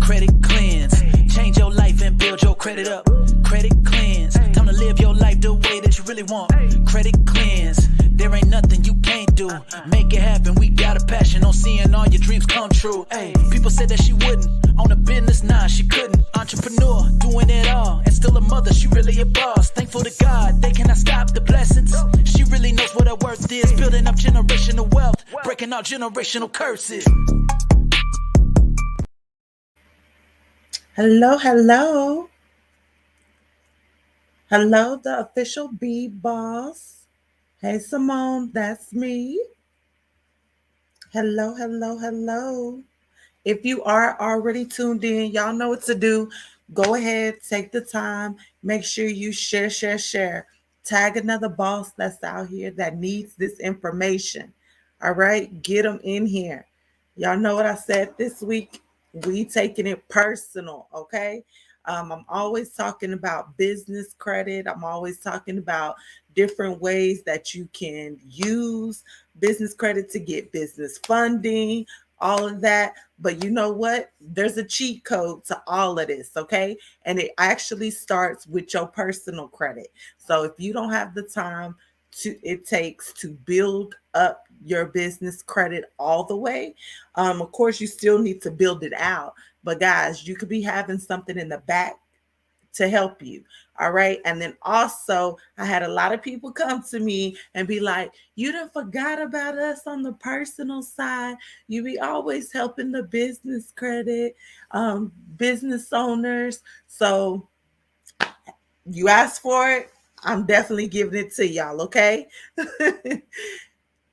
Credit cleanse, change your life and build your credit up. Credit cleanse, time to live your life the way that you really want. Credit cleanse, there ain't nothing you can't do. Make it happen, we got a passion on seeing all your dreams come true. Hey, people said that she wouldn't, on a business, nah, she couldn't. Entrepreneur, doing it all, and still a mother, she really a boss. Thankful to God, they cannot stop the blessings. She really knows what her worth is, building up generational wealth, breaking all generational curses. Hello, hello. Hello, the official bee boss. Hey, Simone, that's me. Hello, hello, hello. If you are already tuned in, y'all know what to do. Go ahead, take the time. Make sure you share, share, share. Tag another boss that's out here that needs this information. All right, get them in here. Y'all know what I said this week. We taking it personal, okay? I'm always talking about business credit. I'm always talking about different ways that you can use business credit to get business funding, all of that. But you know what? There's a cheat code to all of this, okay? And it actually starts with your personal credit. So if you don't have the time it takes to build up your business credit all the way, of course, you still need to build it out. But guys, you could be having something in the back to help you. All right. And then also, I had a lot of people come to me and be like, you done forgot about us on the personal side. You be always helping the business credit, business owners. So you asked for it. I'm definitely giving it to y'all. Okay.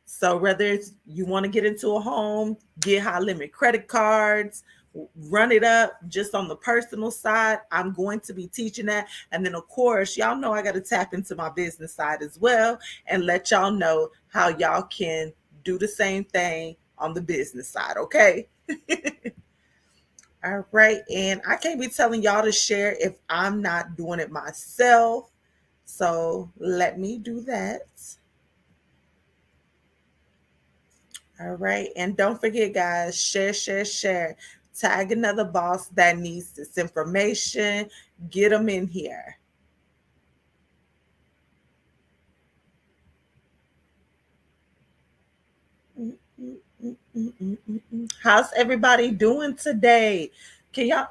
So whether it's you want to get into a home, get high limit credit cards, run it up just on the personal side, I'm going to be teaching that. And then of course, y'all know I got to tap into my business side as well and let y'all know how y'all can do the same thing on the business side. Okay. All right. And I can't be telling y'all to share if I'm not doing it myself. So let me do that. All right. And don't forget, guys, share, share, share. Tag another boss that needs this information. Get them in here. How's everybody doing today?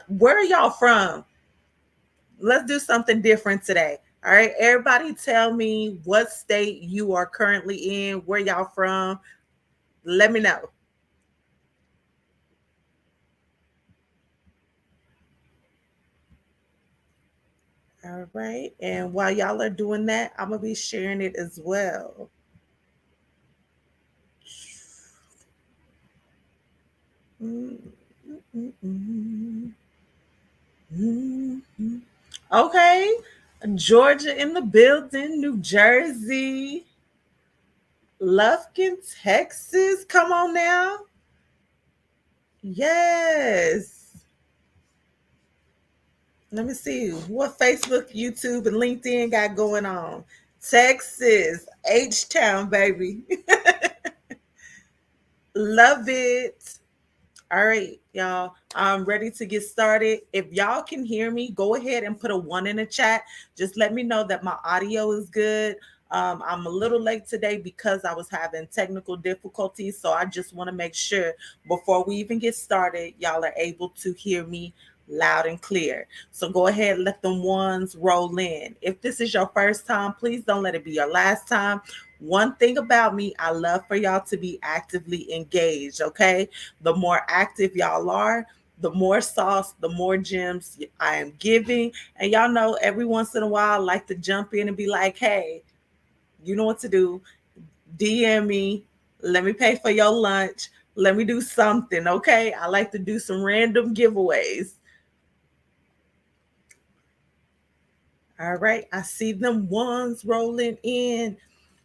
Where are y'all from? Let's do something different today. All right. Everybody tell me what state you are currently in, where y'all from. Let me know. All right. And while y'all are doing that, I'm going to be sharing it as well. Okay. Georgia in the building, New Jersey, Lufkin, Texas. Come on now. Yes. Let me see what Facebook, YouTube, and LinkedIn got going on. Texas, H Town, baby. Love it. All right, y'all. I'm ready to get started. If y'all can hear me, go ahead and put a 1 in the chat. Just let me know that my audio is good. I'm a little late today because I was having technical difficulties. So I just want to make sure before we even get started, y'all are able to hear me loud and clear. So go ahead, let them ones roll in. If this is your first time, please don't let it be your last time. One thing about me, I love for y'all to be actively engaged, okay? The more active y'all are, the more sauce, the more gems I am giving. And y'all know every once in a while, I like to jump in and be like, hey, you know what to do. DM me. Let me pay for your lunch. Let me do something, okay? I like to do some random giveaways. All right, I see them ones rolling in.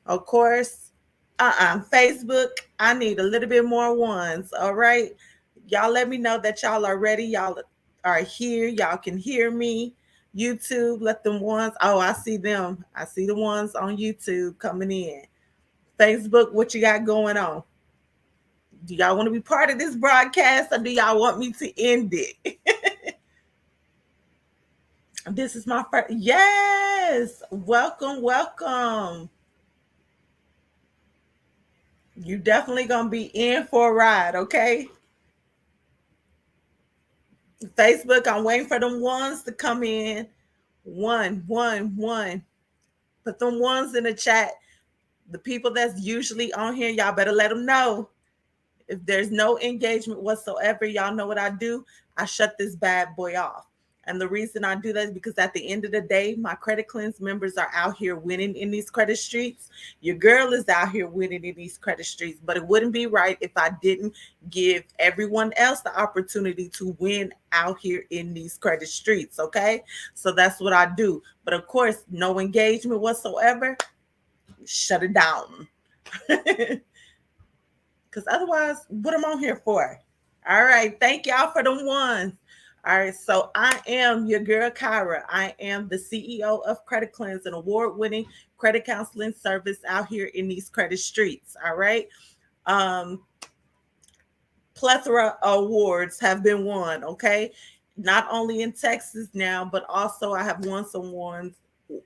Of course, Facebook, I need a little bit more ones. All right. Y'all let me know that y'all are ready. Y'all are here. Y'all can hear me. YouTube, let them ones. Oh, I see them. I see the ones on YouTube coming in. Facebook, what you got going on? Do y'all want to be part of this broadcast or do y'all want me to end it? This is my first. Yes. Welcome, welcome. You definitely going to be in for a ride, okay? Facebook, I'm waiting for them ones to come in. One. Put them ones in the chat. The people that's usually on here, y'all better let them know. If there's no engagement whatsoever, y'all know what I do? I shut this bad boy off. And the reason I do that is because at the end of the day, my Credit Cleanse members are out here winning in these credit streets. Your girl is out here winning in these credit streets, but it wouldn't be right if I didn't give everyone else the opportunity to win out here in these credit streets, okay? So that's what I do. But of course, no engagement whatsoever, shut it down. Because otherwise, what am I here for? All right. Thank y'all for the ones. All right. So I am your girl, Kyra. I am the CEO of Credit Cleanse, an award winning credit counseling service out here in these credit streets. All right. Um, Plethora awards have been won. Okay. Not only in Texas now, but also I have won some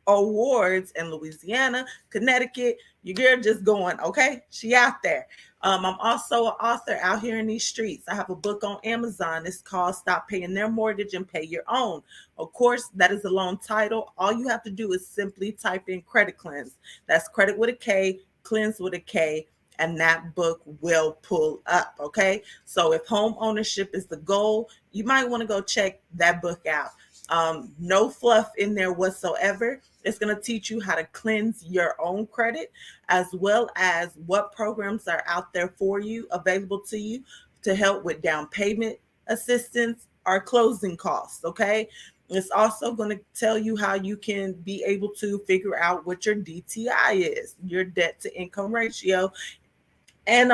awards in Louisiana, Connecticut. Your girl just going, okay? She out there. I'm also an author out here in these streets. I have a book on Amazon. It's called Stop Paying Their Mortgage and Pay Your Own. Of course, that is a long title. All you have to do is simply type in Credit Cleanse. That's credit with a K, cleanse with a K, and that book will pull up. Okay. So if home ownership is the goal, you might want to go check that book out. No fluff in there whatsoever. It's going to teach you how to cleanse your own credit, as well as what programs are out there for you, available to you to help with down payment assistance or closing costs. Okay. It's also going to tell you how you can be able to figure out what your DTI is, your debt to income ratio, and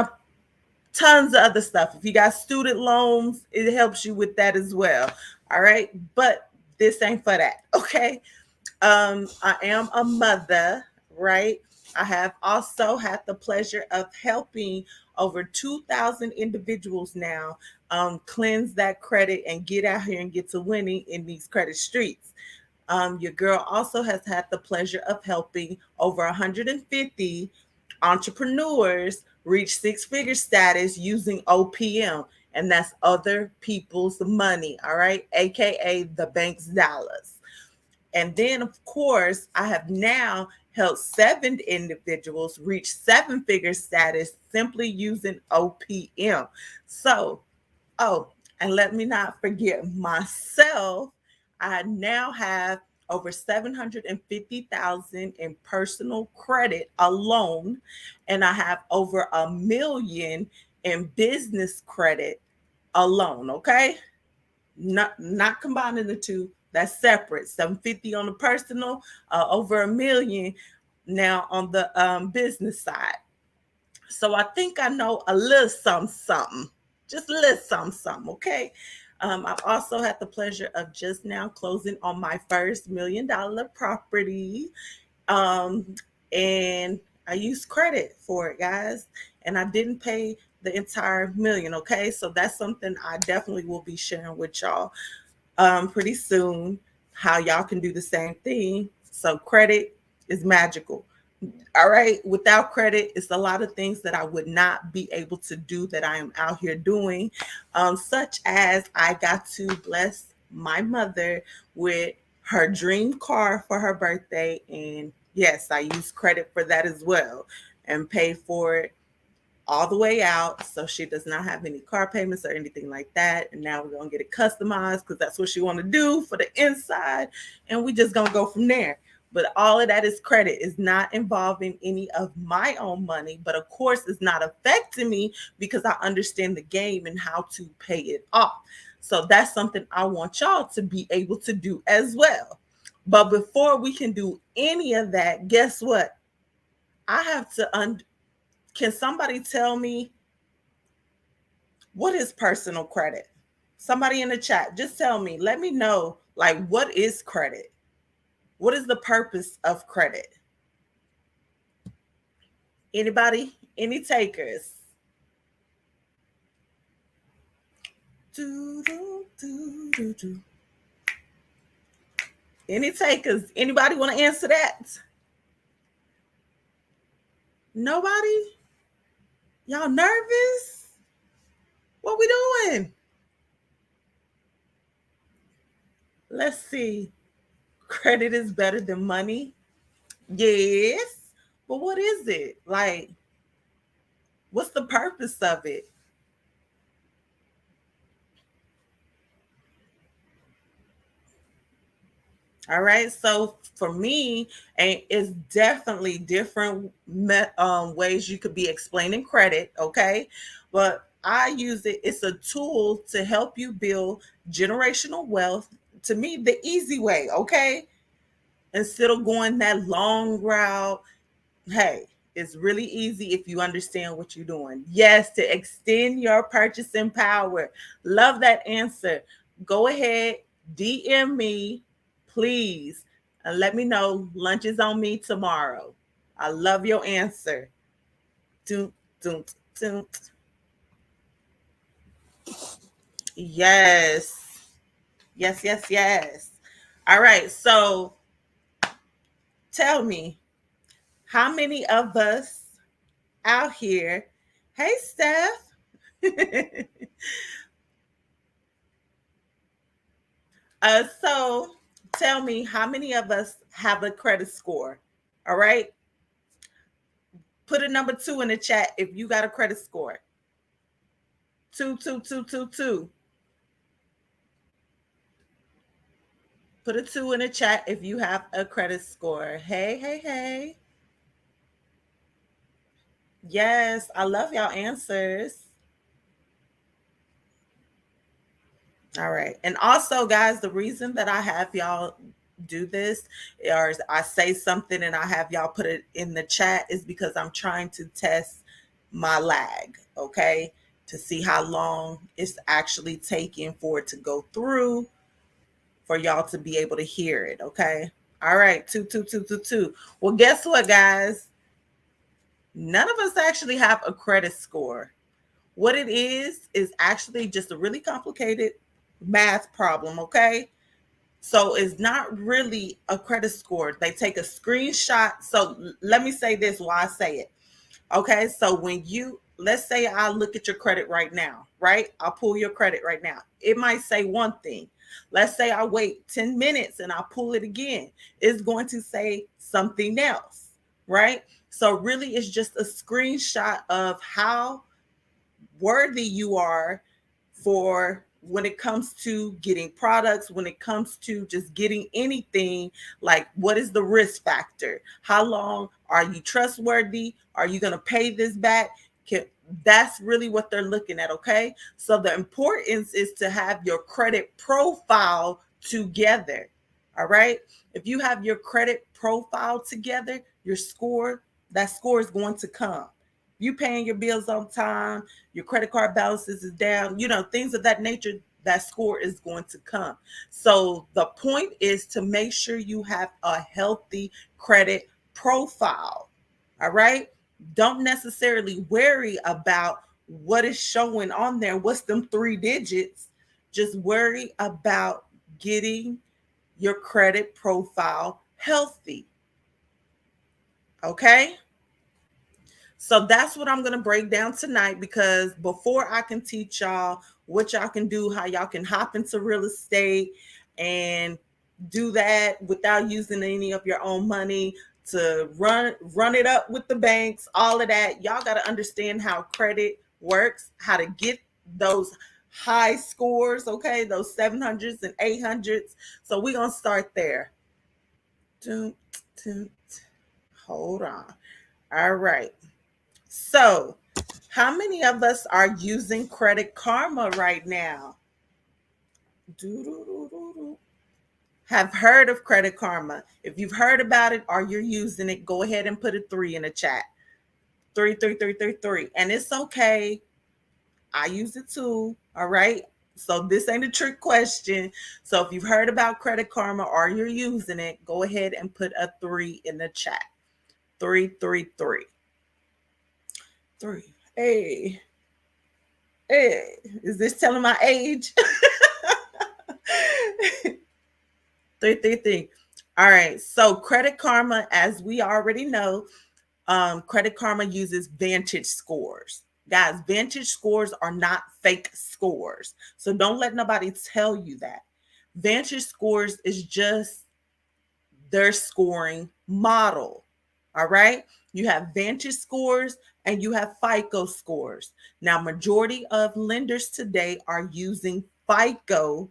tons of other stuff. If you got student loans, it helps you with that as well. All right. But this ain't for that. Okay. I am a mother, right? I have also had the pleasure of helping over 2,000 individuals now cleanse that credit and get out here and get to winning in these credit streets. Your girl also has had the pleasure of helping over 150 entrepreneurs reach six-figure status using OPM, and that's other people's money, all right, aka the bank's dollars. And then, of course, I have now helped 7 individuals reach seven-figure status simply using OPM. So, oh, and let me not forget myself. I now have over 750,000 in personal credit alone, and I have over 1 million in business credit alone. Okay, not combining the two. That's separate. 750 on the personal, over 1 million now on the business side. So I think I know a little something, just a little something, okay? I've also had the pleasure of just now closing on my first $1 million property. Um, and I used credit for it, guys. And I didn't pay the entire million, okay? So that's something I definitely will be sharing with y'all pretty soon, how y'all can do the same thing. So credit is magical. All right. Without credit, it's a lot of things that I would not be able to do that I am out here doing, such as I got to bless my mother with her dream car for her birthday. And yes, I used credit for that as well and paid for it all the way out, so she does not have any car payments or anything like that. And now we're gonna get it customized because that's what she want to do for the inside, and we just gonna go from there. But all of that is credit. Is not involving any of my own money, but of course it's not affecting me because I understand the game and how to pay it off. So that's something I want y'all to be able to do as well. But before we can do any of that, guess what? I have to can somebody tell me what is personal credit? Somebody in the chat, just tell me. Let me know, like, what is credit? What is the purpose of credit? Anybody? Any takers? Do, do, do, do, do. Any takers? Anybody want to answer that? Nobody? Y'all nervous? What we doing? Let's see. Credit is better than money. Yes. But what is it? Like, what's the purpose of it? All right. So for me, and it's definitely different ways you could be explaining credit. Okay. But I use it, it's a tool to help you build generational wealth. To me, the easy way. Okay. Instead of going that long route, hey, it's really easy if you understand what you're doing. Yes, to extend your purchasing power. Love that answer. Go ahead, DM me, please, and let me know lunch is on me tomorrow. I love your answer. Doom, doom, doom. Yes. Yes, yes, yes. All right. So tell me, how many of us out here, hey, Steph, so tell me, how many of us have a credit score? All right. Put a number two in the chat if you got a credit score. Two, two, two, two, two. Put a two in the chat if you have a credit score. Hey, hey, hey. Yes, I love y'all answers. All right. And also, guys, the reason that I have y'all do this, or I say something and I have y'all put it in the chat, is because I'm trying to test my lag, okay? To see how long it's actually taking for it to go through for y'all to be able to hear it, okay? All right, two, two, two, two, two. Well, guess what, guys? None of us actually have a credit score. What it is actually just a really complicated math problem, okay? So it's not really a credit score. They take a screenshot. So let me say this while I say it. Okay. So when you, let's say I look at your credit right now, right? I'll pull your credit right now. It might say one thing. Let's say I wait 10 minutes and I pull it again. It's going to say something else, right? So really it's just a screenshot of how worthy you are for when it comes to getting products, when it comes to just getting anything. Like, what is the risk factor? How long are you trustworthy? Are you going to pay this back? That's really what they're looking at. Okay. So the importance is to have your credit profile together. All right. If you have your credit profile together, your score, that score is going to come. You paying your bills on time, your credit card balances is down, things of that nature, that score is going to come. So the point is to make sure you have a healthy credit profile. All right. Don't necessarily worry about what is showing on there. What's them three digits? Just worry about getting your credit profile healthy. Okay. So that's what I'm going to break down tonight, because before I can teach y'all what y'all can do, how y'all can hop into real estate and do that without using any of your own money to run it up with the banks, all of that. Y'all got to understand how credit works, how to get those high scores, okay? Those 700s and 800s. So we're going to start there. Dun, dun, hold on. All right. So, how many of us are using Credit Karma right now? Have heard of Credit Karma? If you've heard about it or you're using it, go ahead and put a 3 in the chat. 3, 3, 3, 3, 3. And it's okay. I use it too. All right. So this ain't a trick question. So if you've heard about Credit Karma or you're using it, go ahead and put a 3 in the chat. 333. 3. Hey, hey, is this telling my age? 333. All right. So Credit Karma, as we already know, Credit Karma uses Vantage scores. Guys, Vantage scores are not fake scores. So don't let nobody tell you that. Vantage scores is just their scoring model. All right. You have Vantage scores and you have FICO scores. Now, majority of lenders today are using FICO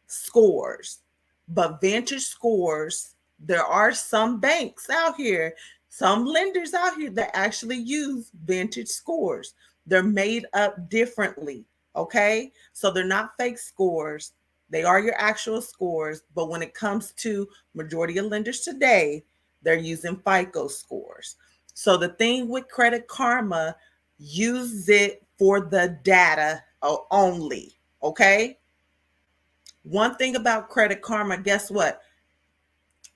scores, but Vantage scores, there are some banks out here, some lenders out here that actually use Vantage scores. They're made up differently. Okay. So they're not fake scores. They are your actual scores. But when it comes to majority of lenders today, they're using FICO scores. So the thing with Credit Karma, use it for the data only. Okay. One thing about Credit Karma, guess what?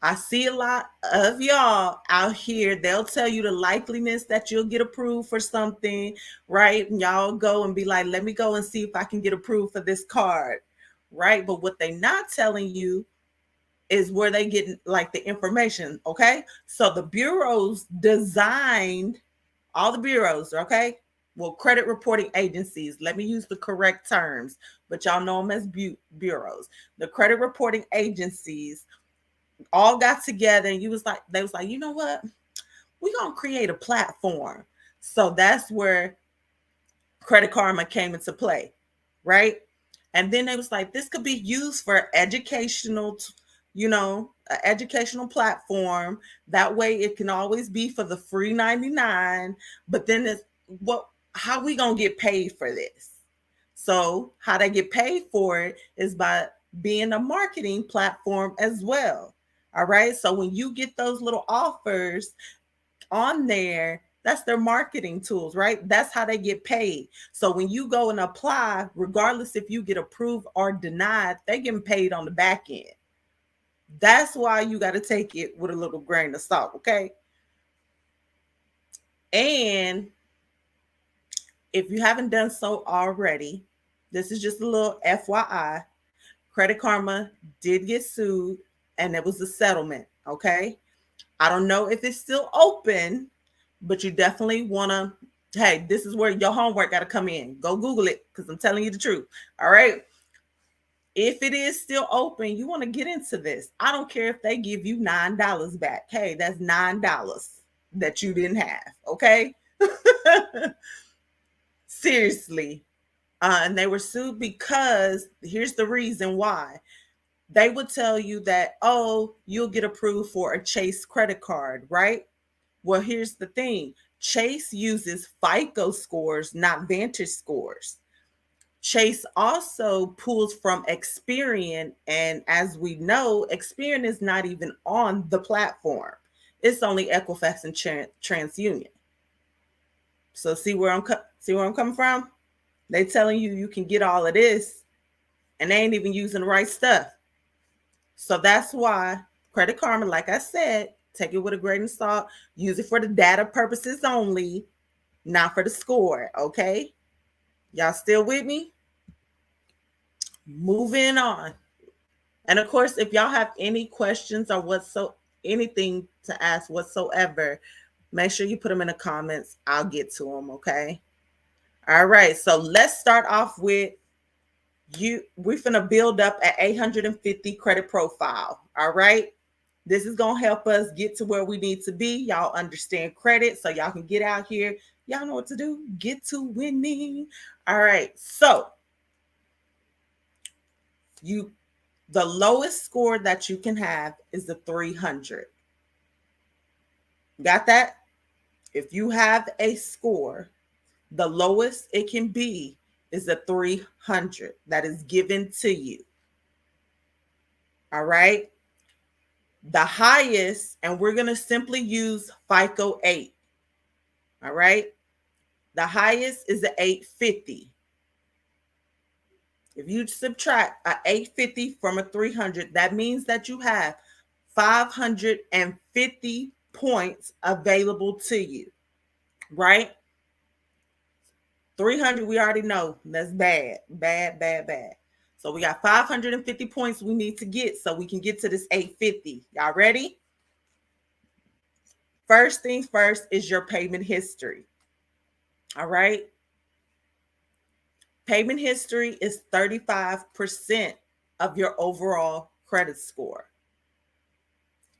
I see a lot of y'all out here. They'll tell you the likeliness that you'll get approved for something, right? And y'all go and be like, let me go and see if I can get approved for this card, right? But what they're not telling you is where they get like the information, okay? So the bureaus designed, all the bureaus, okay? Well, credit reporting agencies, let me use the correct terms, but y'all know them as bureaus. The credit reporting agencies all got together and they was like, you know what? We're gonna create a platform. So that's where Credit Karma came into play, right? And then they was like, this could be used for educational, an educational platform. That way it can always be for the free 99. But then it's what how we gonna get paid for this? So how they get paid for it is by being a marketing platform as well. All right. So when you get those little offers on there, that's their marketing tools, right? That's how they get paid. So when you go and apply, regardless if you get approved or denied, they getting paid on the back end. That's why you got to take it with a little grain of salt, okay? And if you haven't done so already, this is just a little FYI. Credit Karma did get sued and it was a settlement, okay? I don't know if it's still open, but you definitely want to, hey, this is where your homework got to come in. Go Google it because I'm telling you the truth. All right. If it is still open, you want to get into this. I don't care if they give you $9 back. Hey, that's $9 that you didn't have. Okay. Seriously. And they were sued because here's the reason why. They would tell you that, oh, you'll get approved for a Chase credit card, right? Well, here's the thing. Chase uses FICO scores, not Vantage scores. Chase also pulls from Experian. And as we know, Experian is not even on the platform. It's only Equifax and TransUnion. So see where I'm coming from? They telling you you can get all of this and they ain't even using the right stuff. So that's why Credit Karma, like I said, take it with a grain of salt. Use it for the data purposes only, not for the score. Okay. Y'all still with me? Moving on. And of course, if y'all have any questions or anything to ask whatsoever, make sure you put them in the comments. I'll get to them. Okay. All right. So let's start off with we're finna build up at 850 credit profile. All right. This is gonna help us get to where we need to be. Y'all understand credit, so y'all can get out here. Y'all know what to do. Get to winning. All right. So the lowest score that you can have is the 300. Got that? If you have a score, the lowest it can be is a 300 that is given to you. All right. The highest, and we're going to simply use FICO 8. All right. The highest is the 850. If you subtract a 850 from a 300, that means that you have 550 points available to you, right? 300, we already know that's bad, bad, bad, bad. So we got 550 points we need to get so we can get to this 850. Y'all ready? First things first is your payment history. All right. Payment history is 35% of your overall credit score.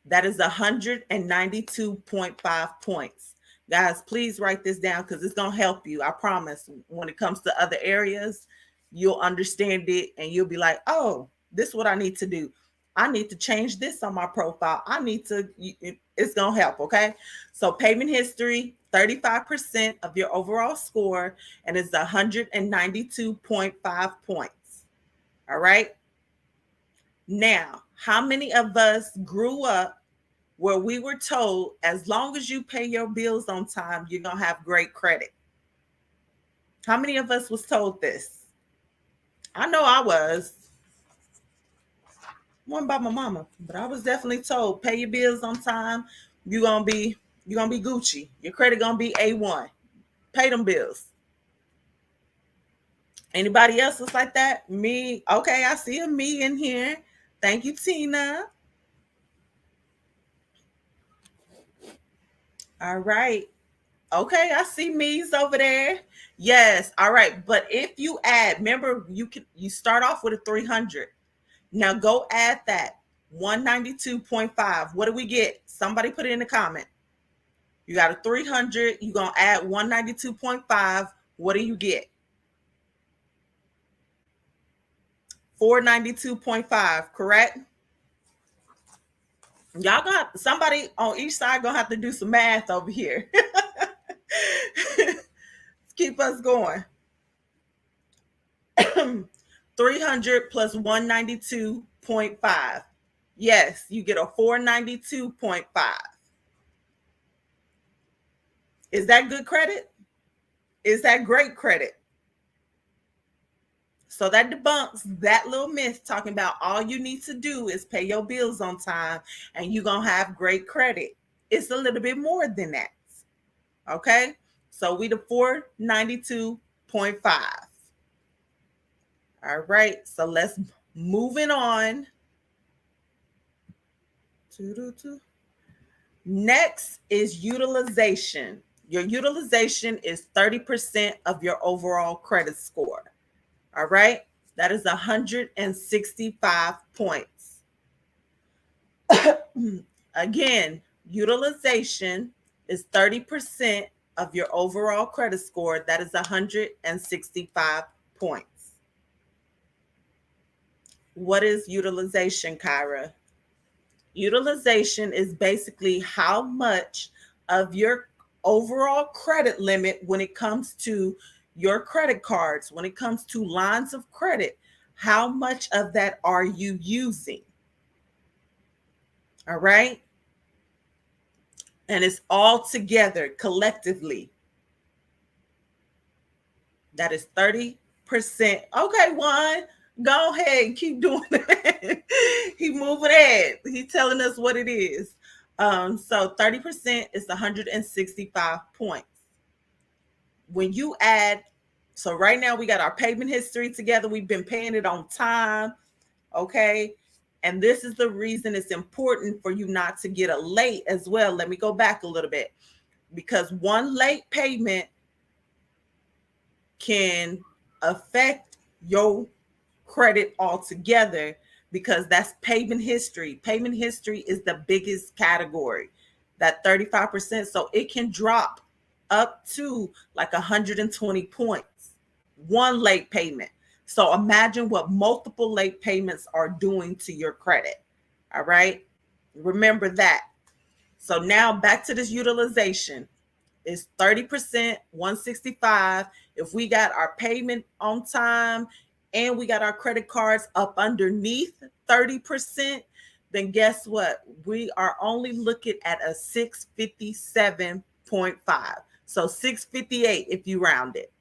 That is 192.5 points. Guys, please write this down because it's going to help you. I promise. When it comes to other areas, you'll understand it and you'll be like, oh, this is what I need to do. I need to change this on my profile. It's going to help. Okay. So payment history, 35% of your overall score, and it's 192.5 points. All right. Now, how many of us grew up where we were told as long as you pay your bills on time, you're going to have great credit? How many of us was told this? I know I was. One by my mama, but I was definitely told pay your bills on time. You're gonna be Gucci. Your credit gonna be A1. Pay them bills. Anybody else was like that? Me? Okay, I see a me in here. Thank you, Tina. All right. Okay, I see me's over there. Yes. All right. But if you add, remember you start off with a 300. Now go add that 192.5. What do we get? Somebody put it in the comment. You got a 300, you're going to add 192.5. What do you get? 492.5, correct? Y'all got somebody on each side going to have to do some math over here. Keep us going. 300 plus 192.5. Yes, you get a 492.5. Is that good credit? Is that great credit? So that debunks that little myth talking about all you need to do is pay your bills on time and you're going to have great credit. It's a little bit more than that. Okay? So we the 492.5. All right. So let's moving on. Next is utilization. Your utilization is 30% of your overall credit score. All right. That is 165 points. Again, utilization is 30% of your overall credit score. That is 165 points. What is utilization, Kyra? Utilization is basically how much of your overall credit limit when it comes to your credit cards, when it comes to lines of credit, how much of that are you using? All right. And it's all together collectively. That is 30%. Okay, Juan, go ahead and keep doing it. He moving ahead. He's telling us what it is. So 30% is 165 points. When you add, so right now we got our payment history together. We've been paying it on time. Okay. And this is the reason it's important for you not to get a late as well. Let me go back a little bit, because one late payment can affect your credit altogether, because that's payment history. Payment history is the biggest category, that 35%. So it can drop up to like 120 points, one late payment. So imagine what multiple late payments are doing to your credit. All right. Remember that. So now back to this utilization. It's 30%, 165. If we got our payment on time and we got our credit cards up underneath 30%, then guess what? We are only looking at a 657.5. So 658 if you round it.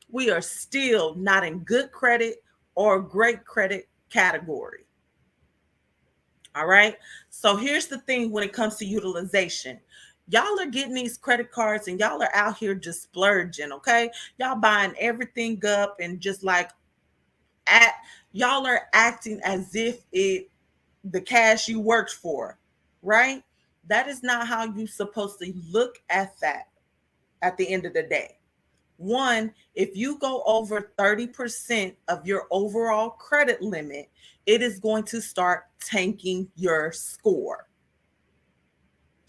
We are still not in good credit or great credit category. All right. So here's the thing when it comes to utilization. Y'all are getting these credit cards and y'all are out here just splurging, okay? Y'all buying everything up and just like at y'all are acting as if it the cash you worked for, right? That is not how you're supposed to look at that at the end of the day. One, if you go over 30% of your overall credit limit, it is going to start tanking your score.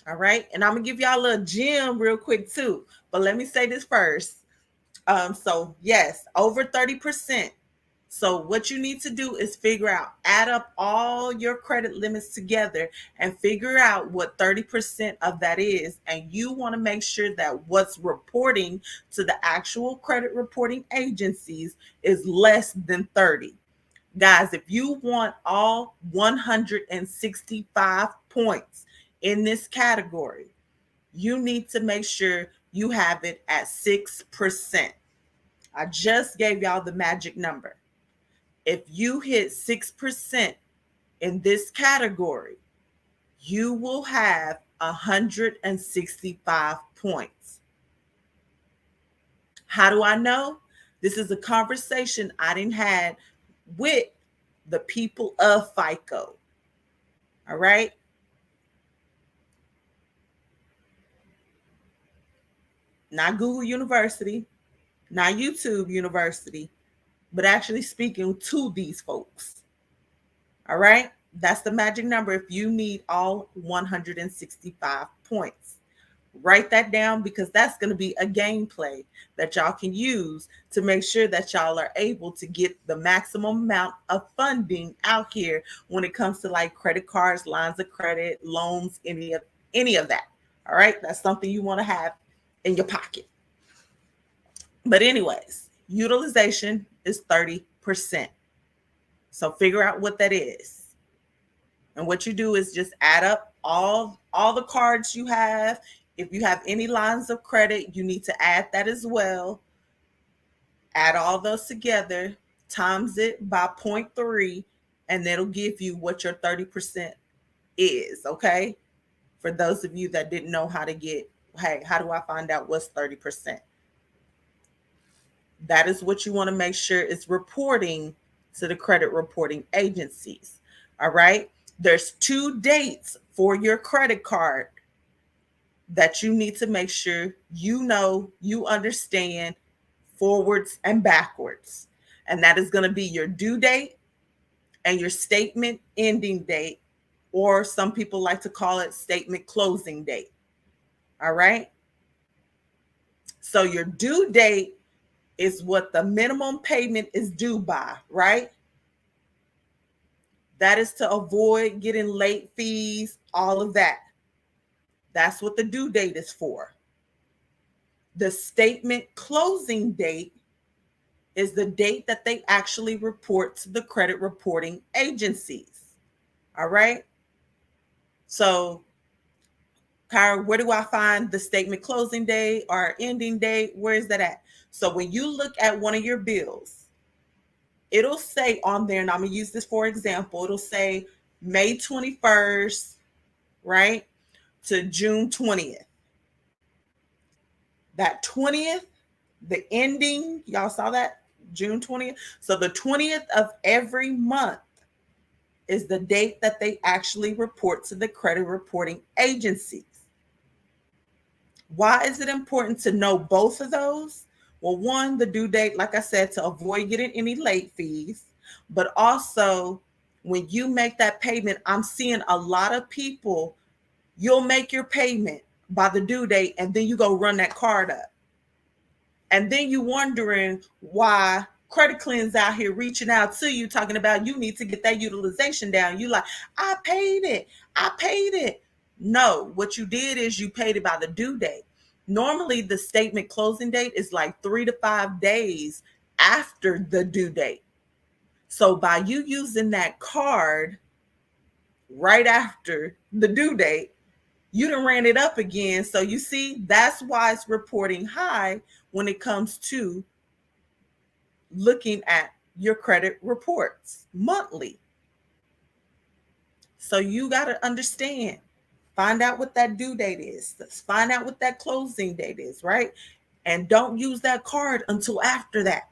All right. And I'm going to give y'all a little gem real quick too. But let me say this first. So yes, over 30%. So what you need to do is figure out, add up all your credit limits together and figure out what 30% of that is. And you want to make sure that what's reporting to the actual credit reporting agencies is less than 30. Guys, if you want all 165 points in this category, you need to make sure you have it at 6%. I just gave y'all the magic number. If you hit 6% in this category, you will have 165 points. How do I know? This is a conversation I didn't had with the people of FICO. All right. Not Google University, not YouTube University, but actually speaking to these folks. All right. That's the magic number if you need all 165 points. Write that down because that's going to be a gameplay that y'all can use to make sure that y'all are able to get the maximum amount of funding out here when it comes to like credit cards, lines of credit, loans, any of that. All right? That's something you want to have in your pocket. But anyways, utilization is 30%. So figure out what that is. And what you do is just add up all the cards you have. If you have any lines of credit, you need to add that as well. Add all those together, times it by 0.3, and that'll give you what your 30% is, okay? For those of you that didn't know how to get, hey, how do I find out what's 30%? That is what you want to make sure is reporting to the credit reporting agencies, all right? There's 2 dates for your credit card that you need to make sure you understand forwards and backwards. And that is going to be your due date and your statement ending date, or some people like to call it statement closing date. All right. So your due date is what the minimum payment is due by, right? That is to avoid getting late fees, all of that. That's what the due date is for. The statement closing date is the date that they actually report to the credit reporting agencies. All right. So, Kyra, where do I find the statement closing date or ending date? Where is that at? So when you look at one of your bills, it'll say on there, and I'm going to use this for example, it'll say May 21st, right, to June 20th. That 20th, the ending, y'all saw that? June 20th. So the 20th of every month is the date that they actually report to the credit reporting agencies. Why is it important to know both of those? Well, one, the due date, like I said, to avoid getting any late fees, but also when you make that payment, I'm seeing a lot of people, you'll make your payment by the due date and then you go run that card up. And then you wondering why credit cleanse out here reaching out to you, talking about you need to get that utilization down. You like, I paid it. No, what you did is you paid it by the due date. Normally the statement closing date is like 3 to 5 days after the due date. So by you using that card right after the due date, you done ran it up again. So you see, that's why it's reporting high when it comes to looking at your credit reports monthly. So you got to understand, find out what that due date is. Let's find out what that closing date is, right? And don't use that card until after that.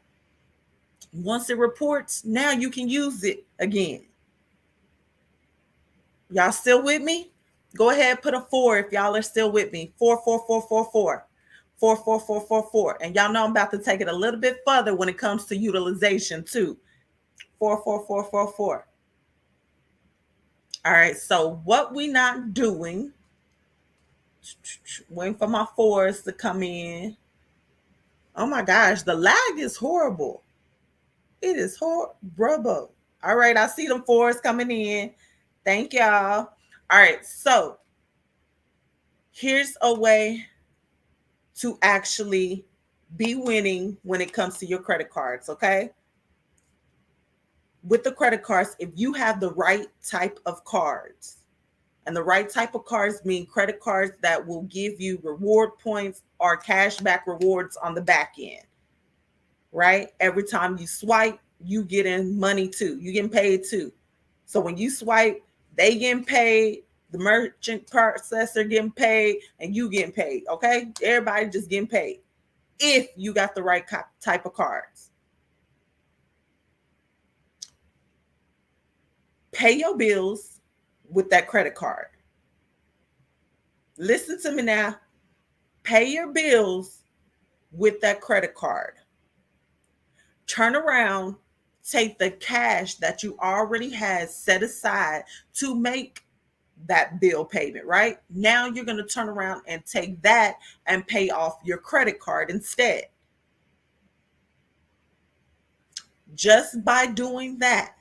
Once it reports, now you can use it again. Y'all still with me? Go ahead, put a 4 if y'all are still with me. 44444. 44444. And y'all know I'm about to take it a little bit further when it comes to utilization too. 44444. All right, so what we not doing, waiting for my 4s to come in. Oh my gosh, the lag is horrible. It is horrible. All right, I see them 4s coming in. Thank y'all. All right, so here's a way to actually be winning when it comes to your credit cards, okay? With the credit cards, if you have the right type of cards, and the right type of cards mean credit cards that will give you reward points or cashback rewards on the back end, right? Every time you swipe, you get in money too. You getting paid too. So when you swipe, they getting paid, the merchant processor getting paid, and you getting paid, okay? Everybody just getting paid if you got the right type of cards. Pay your bills with that credit card. Listen to me now. Pay your bills with that credit card. Turn around, take the cash that you already had set aside to make that bill payment, right? Now you're going to turn around and take that and pay off your credit card instead. Just by doing that,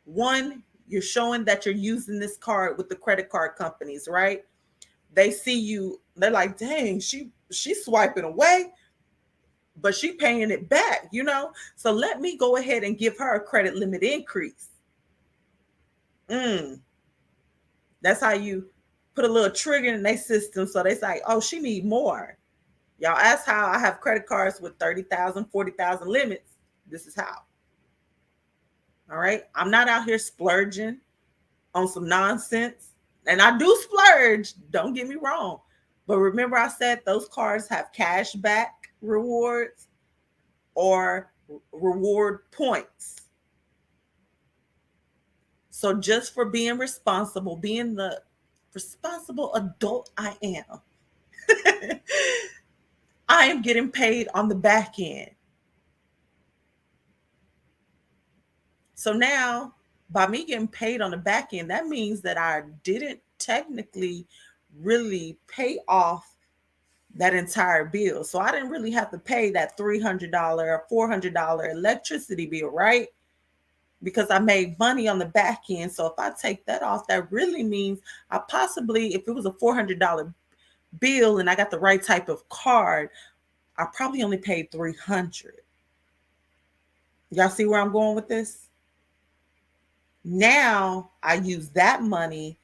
one, you're showing that you're using this card with the credit card companies, right? They see you, they're like, dang, she's swiping away, but she paying it back, you know? So let me go ahead and give her a credit limit increase. That's how you put a little trigger in their system. So they say, oh, she need more. Y'all ask how I have credit cards with 30,000, 40,000 limits. This is how. All right. I'm not out here splurging on some nonsense. And I do splurge. Don't get me wrong. But remember I said those cards have cash back rewards or reward points. So just for being responsible, being the responsible adult I am, I am getting paid on the back end. So now, by me getting paid on the back end, that means that I didn't technically really pay off that entire bill. So I didn't really have to pay that $300 or $400 electricity bill, right? Because I made money on the back end. So if I take that off, that really means I possibly, if it was a $400 bill and I got the right type of card, I probably only paid $300. Y'all see where I'm going with this? Now I use that money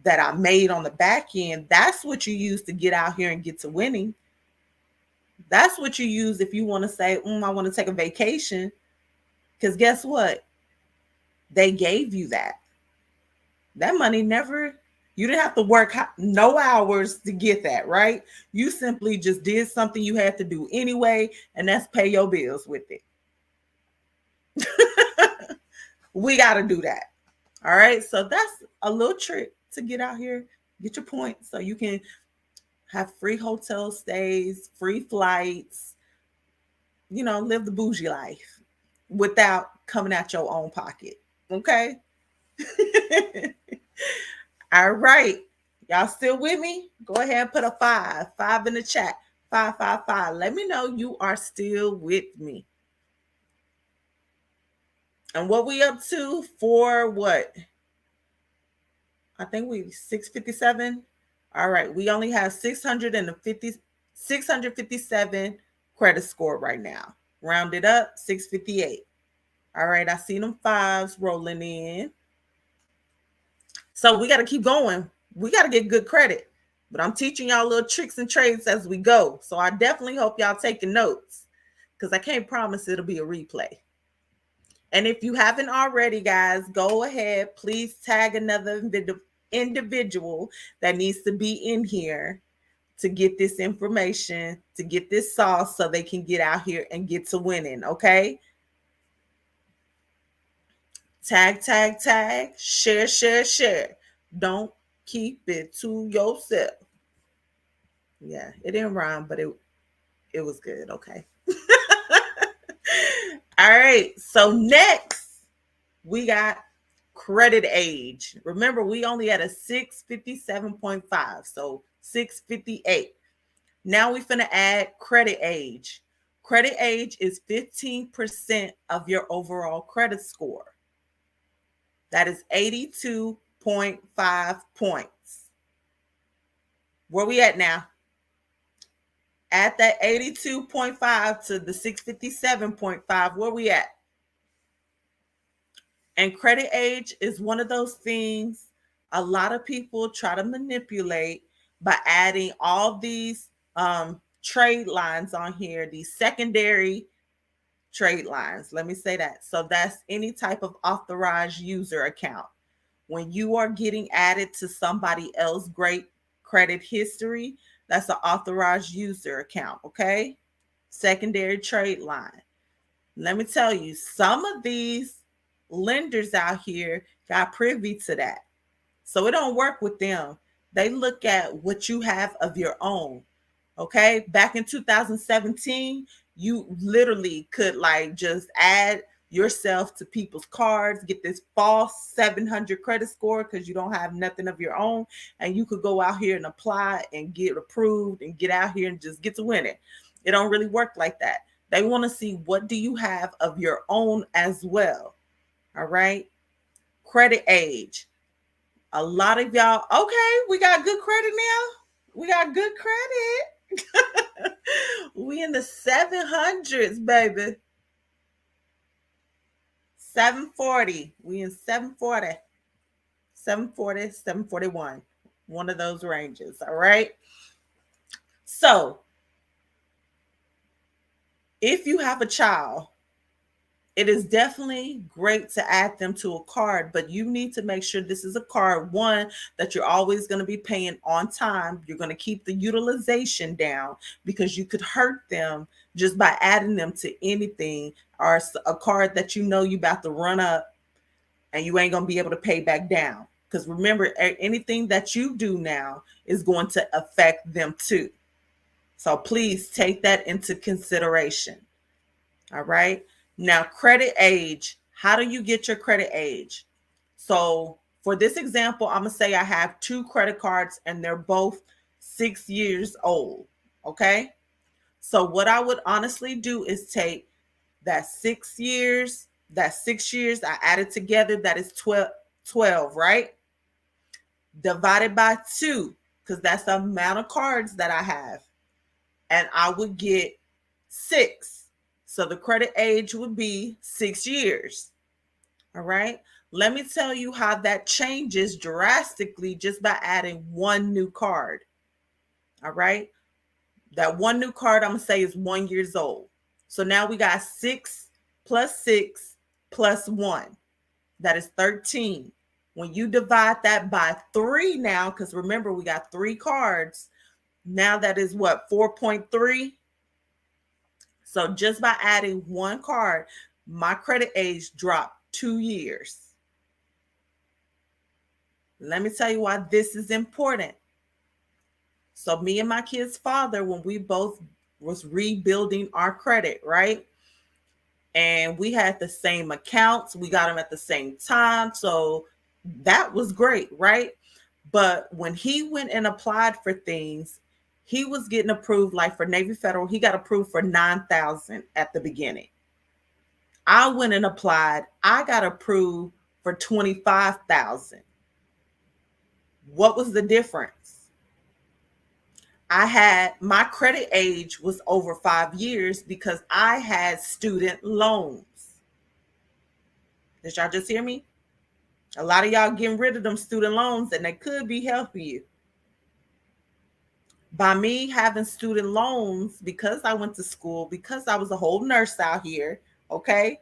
that I made on the back end. That's what you use to get out here and get to winning. That's what you use if you want to say, I want to take a vacation. Because guess what? They gave you that. That money never, you didn't have to work no hours to get that, right? You simply just did something you had to do anyway, and that's pay your bills with it. We got to do that. All right. So that's a little trick to get out here, get your points so you can have free hotel stays, free flights, live the bougie life without coming out your own pocket. Okay. All right. Y'all still with me? Go ahead and put a 5 in the chat. 555. Let me know you are still with me. And what we up to for what? I think we 657. All right. We only have 657 credit score right now. Rounded up, 658. All right. I see them 5s rolling in. So we got to keep going. We got to get good credit. But I'm teaching y'all little tricks and trades as we go. So I definitely hope y'all taking notes because I can't promise it'll be a replay. And if you haven't already, guys, go ahead. Please tag another individual that needs to be in here to get this information, to get this sauce so they can get out here and get to winning. Okay. Tag, tag, tag. Share, share, share. Don't keep it to yourself. Yeah, it didn't rhyme, but it was good. Okay. All right. So next we got credit age. Remember, we only had a 657.5, so 658. Now we're going to add credit age. Credit age is 15% of your overall credit score. That is 82.5 points. Where we at now? Add that 82.5 to the 657.5. Where we at? And credit age is one of those things a lot of people try to manipulate by adding all these trade lines on here, these secondary trade lines. Let me say that. So that's any type of authorized user account. When you are getting added to somebody else's great credit history, that's an authorized user account, okay? Secondary trade line. Let me tell you, some of these lenders out here got privy to that. So it don't work with them. They look at what you have of your own. Okay. Back in 2017, you literally could like just add yourself to people's cards, get this false 700 credit score because you don't have nothing of your own. And you could go out here and apply and get approved and get out here and just get to win it. It don't really work like that. They want to see what do you have of your own as well. All right. Credit age. A lot of y'all, okay, we got good credit now. We got good credit. We in the 700s, baby. 740. We in 740. 740, 741. One of those ranges. All right. So if you have a child, it is definitely great to add them to a card, but you need to make sure this is a card, one, that you're always going to be paying on time. You're going to keep the utilization down because you could hurt them just by adding them to anything, or a card that you know you about to run up and you ain't going to be able to pay back down. Because remember, anything that you do now is going to affect them too. So please take that into consideration. All right. Now, credit age. How do you get your credit age? So for this example, I'm going to say I have 2 credit cards and they're both 6 years old. Okay. So what I would honestly do is take that 6 years, I added together, that is 12, right? Divided by 2, because that's the amount of cards that I have. And I would get 6. So the credit age would be 6 years. All right. Let me tell you how that changes drastically just by adding one new card. All right. That one new card I'm going to say is 1 year old. So now we got 6 plus 6 plus 1. That is 13. When you divide that by 3 now, because remember we got 3 cards. Now that is what, 4.3? So just by adding one card, my credit age dropped 2 years. Let me tell you why this is important. So me and my kid's father, when we both was rebuilding our credit, right? And we had the same accounts. We got them at the same time. So that was great, right? But when he went and applied for things, he was getting approved, like for Navy Federal, he got approved for $9,000 at the beginning. I went and applied. I got approved for $25,000. What was the difference? I had, my credit age was over 5 years because I had student loans. Did y'all just hear me? A lot of y'all getting rid of them student loans and they could be helping you. By me having student loans, because I went to school, because I was a whole nurse out here, okay?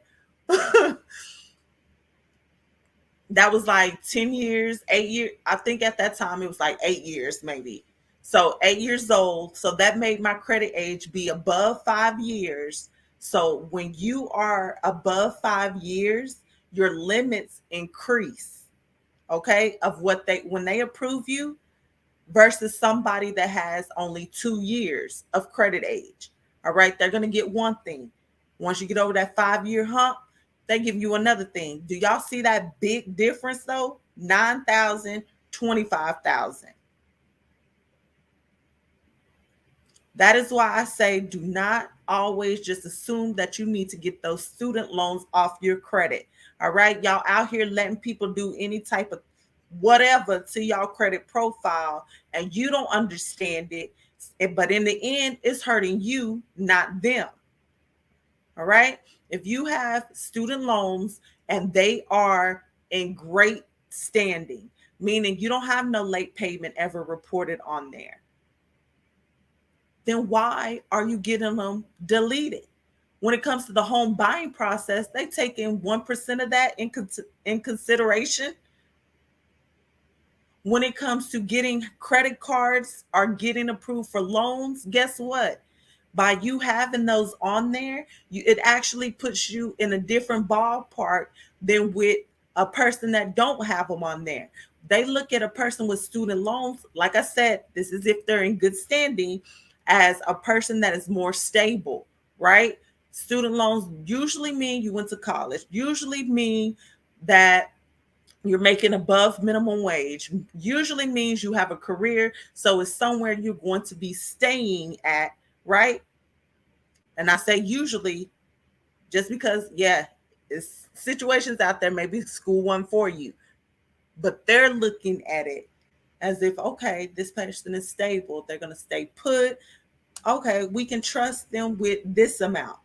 That was like 10 years, 8 years. I think at that time it was like 8 years, maybe. So 8 years old. So that made my credit age be above 5 years. So when you are above 5 years, your limits increase, okay, of what they, when they approve you, versus somebody that has only 2 years of credit age. All right, they're going to get one thing. Once you get over that 5 year hump, they give you another thing. Do y'all see that big difference though? 9,000, 25,000. That is why I say do not always just assume that you need to get those student loans off your credit. All right, y'all out here letting people do any type of whatever to y'all credit profile and you don't understand it. But in the end, it's hurting you, not them. All right. If you have student loans and they are in great standing, meaning you don't have no late payment ever reported on there, then why are you getting them deleted? When it comes to the home buying process, they take in 1% of that in consideration. When it comes to getting credit cards or getting approved for loans, guess what? By you having those on there, it actually puts you in a different ballpark than with a person that don't have them on there. They look at a person with student loans, like I said, this is if they're in good standing, as a person that is more stable, right? Student loans usually mean you went to college, usually mean that you're making above minimum wage, usually means you have a career. So it's somewhere you're going to be staying at, right? And I say usually just because, yeah, it's situations out there, maybe school one for you, but they're looking at it as if, okay, this person is stable. They're going to stay put. Okay, we can trust them with this amount.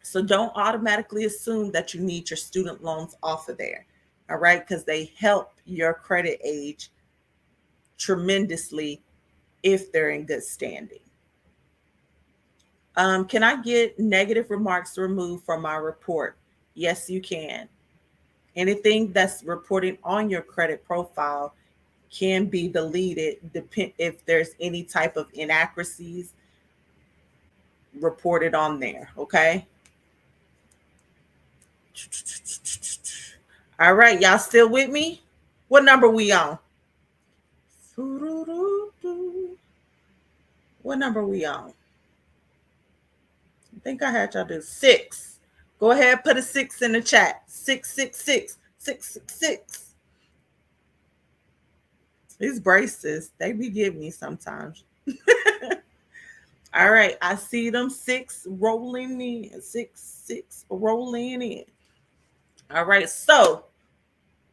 So don't automatically assume that you need your student loans off of there. All right, because they help your credit age tremendously if they're in good standing. Can I get negative remarks removed from my report? Yes, you can. Anything that's reporting on your credit profile can be deleted if there's any type of inaccuracies reported on there. Okay. All right, y'all still with me? What number we on? What number we on? I think I had y'all do 6. Go ahead, put a 6 in the chat. 666 666. These braces, they be giving me sometimes. All right, I see them 6 rolling in. 6 rolling in. All right, so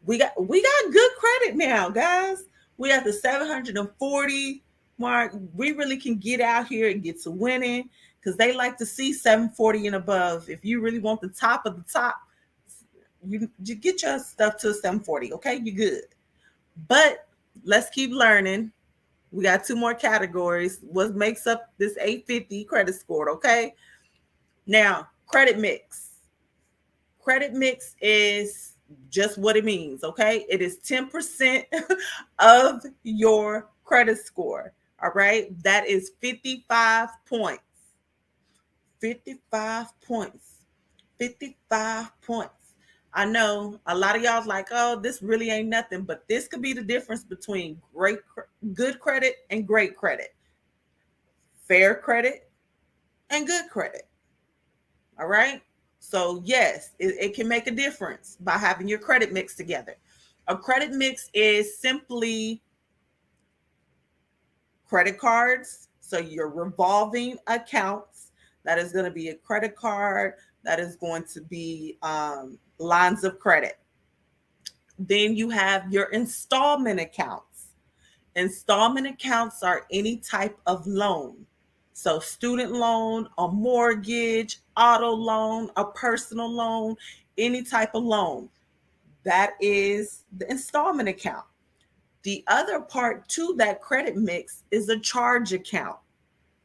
we got good credit now, guys. We at the 740 mark. We really can get out here and get to winning because they like to see 740 and above. If you really want the top of the top, you get your stuff to 740. Okay, you good. But let's keep learning. We got 2 more categories. What makes up this 850 credit score? Okay. Now, credit mix. Credit mix is just what it means, okay? It is 10% of your credit score, all right? That is 55 points. 55 points. 55 points. I know a lot of y'all's like, oh, this really ain't nothing, but this could be the difference between good credit and great credit, fair credit and good credit, all right? So, yes, it can make a difference by having your credit mix together. A credit mix is simply credit cards. So, your revolving accounts, that is going to be a credit card, that is going to be lines of credit. Then you have your installment accounts. Installment accounts are any type of loan. So, student loan, a mortgage, auto loan, a personal loan, any type of loan. That is the installment account. The other part to that credit mix is a charge account.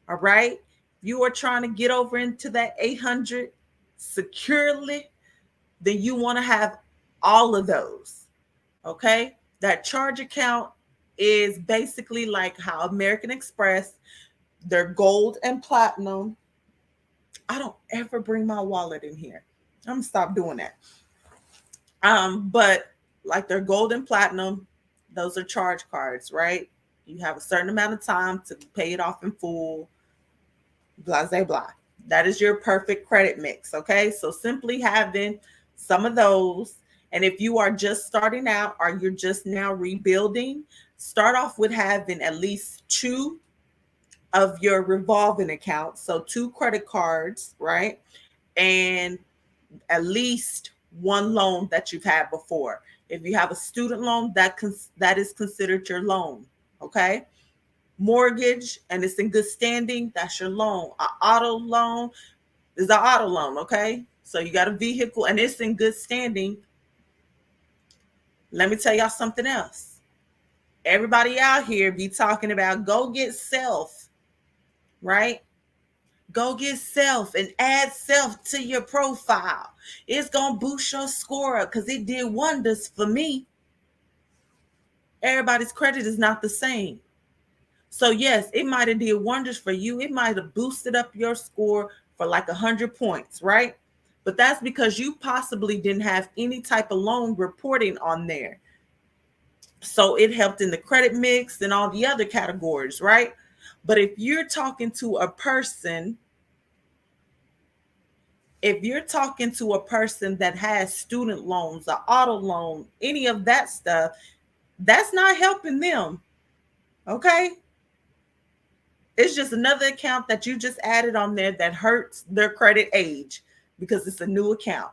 All right. You are trying to get over into that 800 securely, then you want to have all of those. Okay. That charge account is basically like how American Express, their gold and platinum. I don't ever bring my wallet in here. I'm gonna stop doing that. But like their gold and platinum, those are charge cards, right? You have a certain amount of time to pay it off in full, blah, blah, blah. That is your perfect credit mix. Okay. So simply having some of those. And if you are just starting out or you're just now rebuilding, start off with having at least two of your revolving accounts. So two credit cards, right? And at least one loan that you've had before. If you have a student loan, that is considered your loan. Okay. Mortgage and it's in good standing, that's your loan. An auto loan is an auto loan. Okay. So you got a vehicle and it's in good standing. Let me tell y'all something else. Everybody out here be talking about go get self, right? Go get self and add self to your profile. It's going to boost your score up because it did wonders for me. Everybody's credit is not the same. So, yes, it might have did wonders for you. It might have boosted up your score for like 100 points, right? But that's because you possibly didn't have any type of loan reporting on there. So it helped in the credit mix and all the other categories, right? But if you're talking to a person that has student loans, an auto loan, any of that stuff, that's not helping them. Okay. It's just another account that you just added on there that hurts their credit age because it's a new account.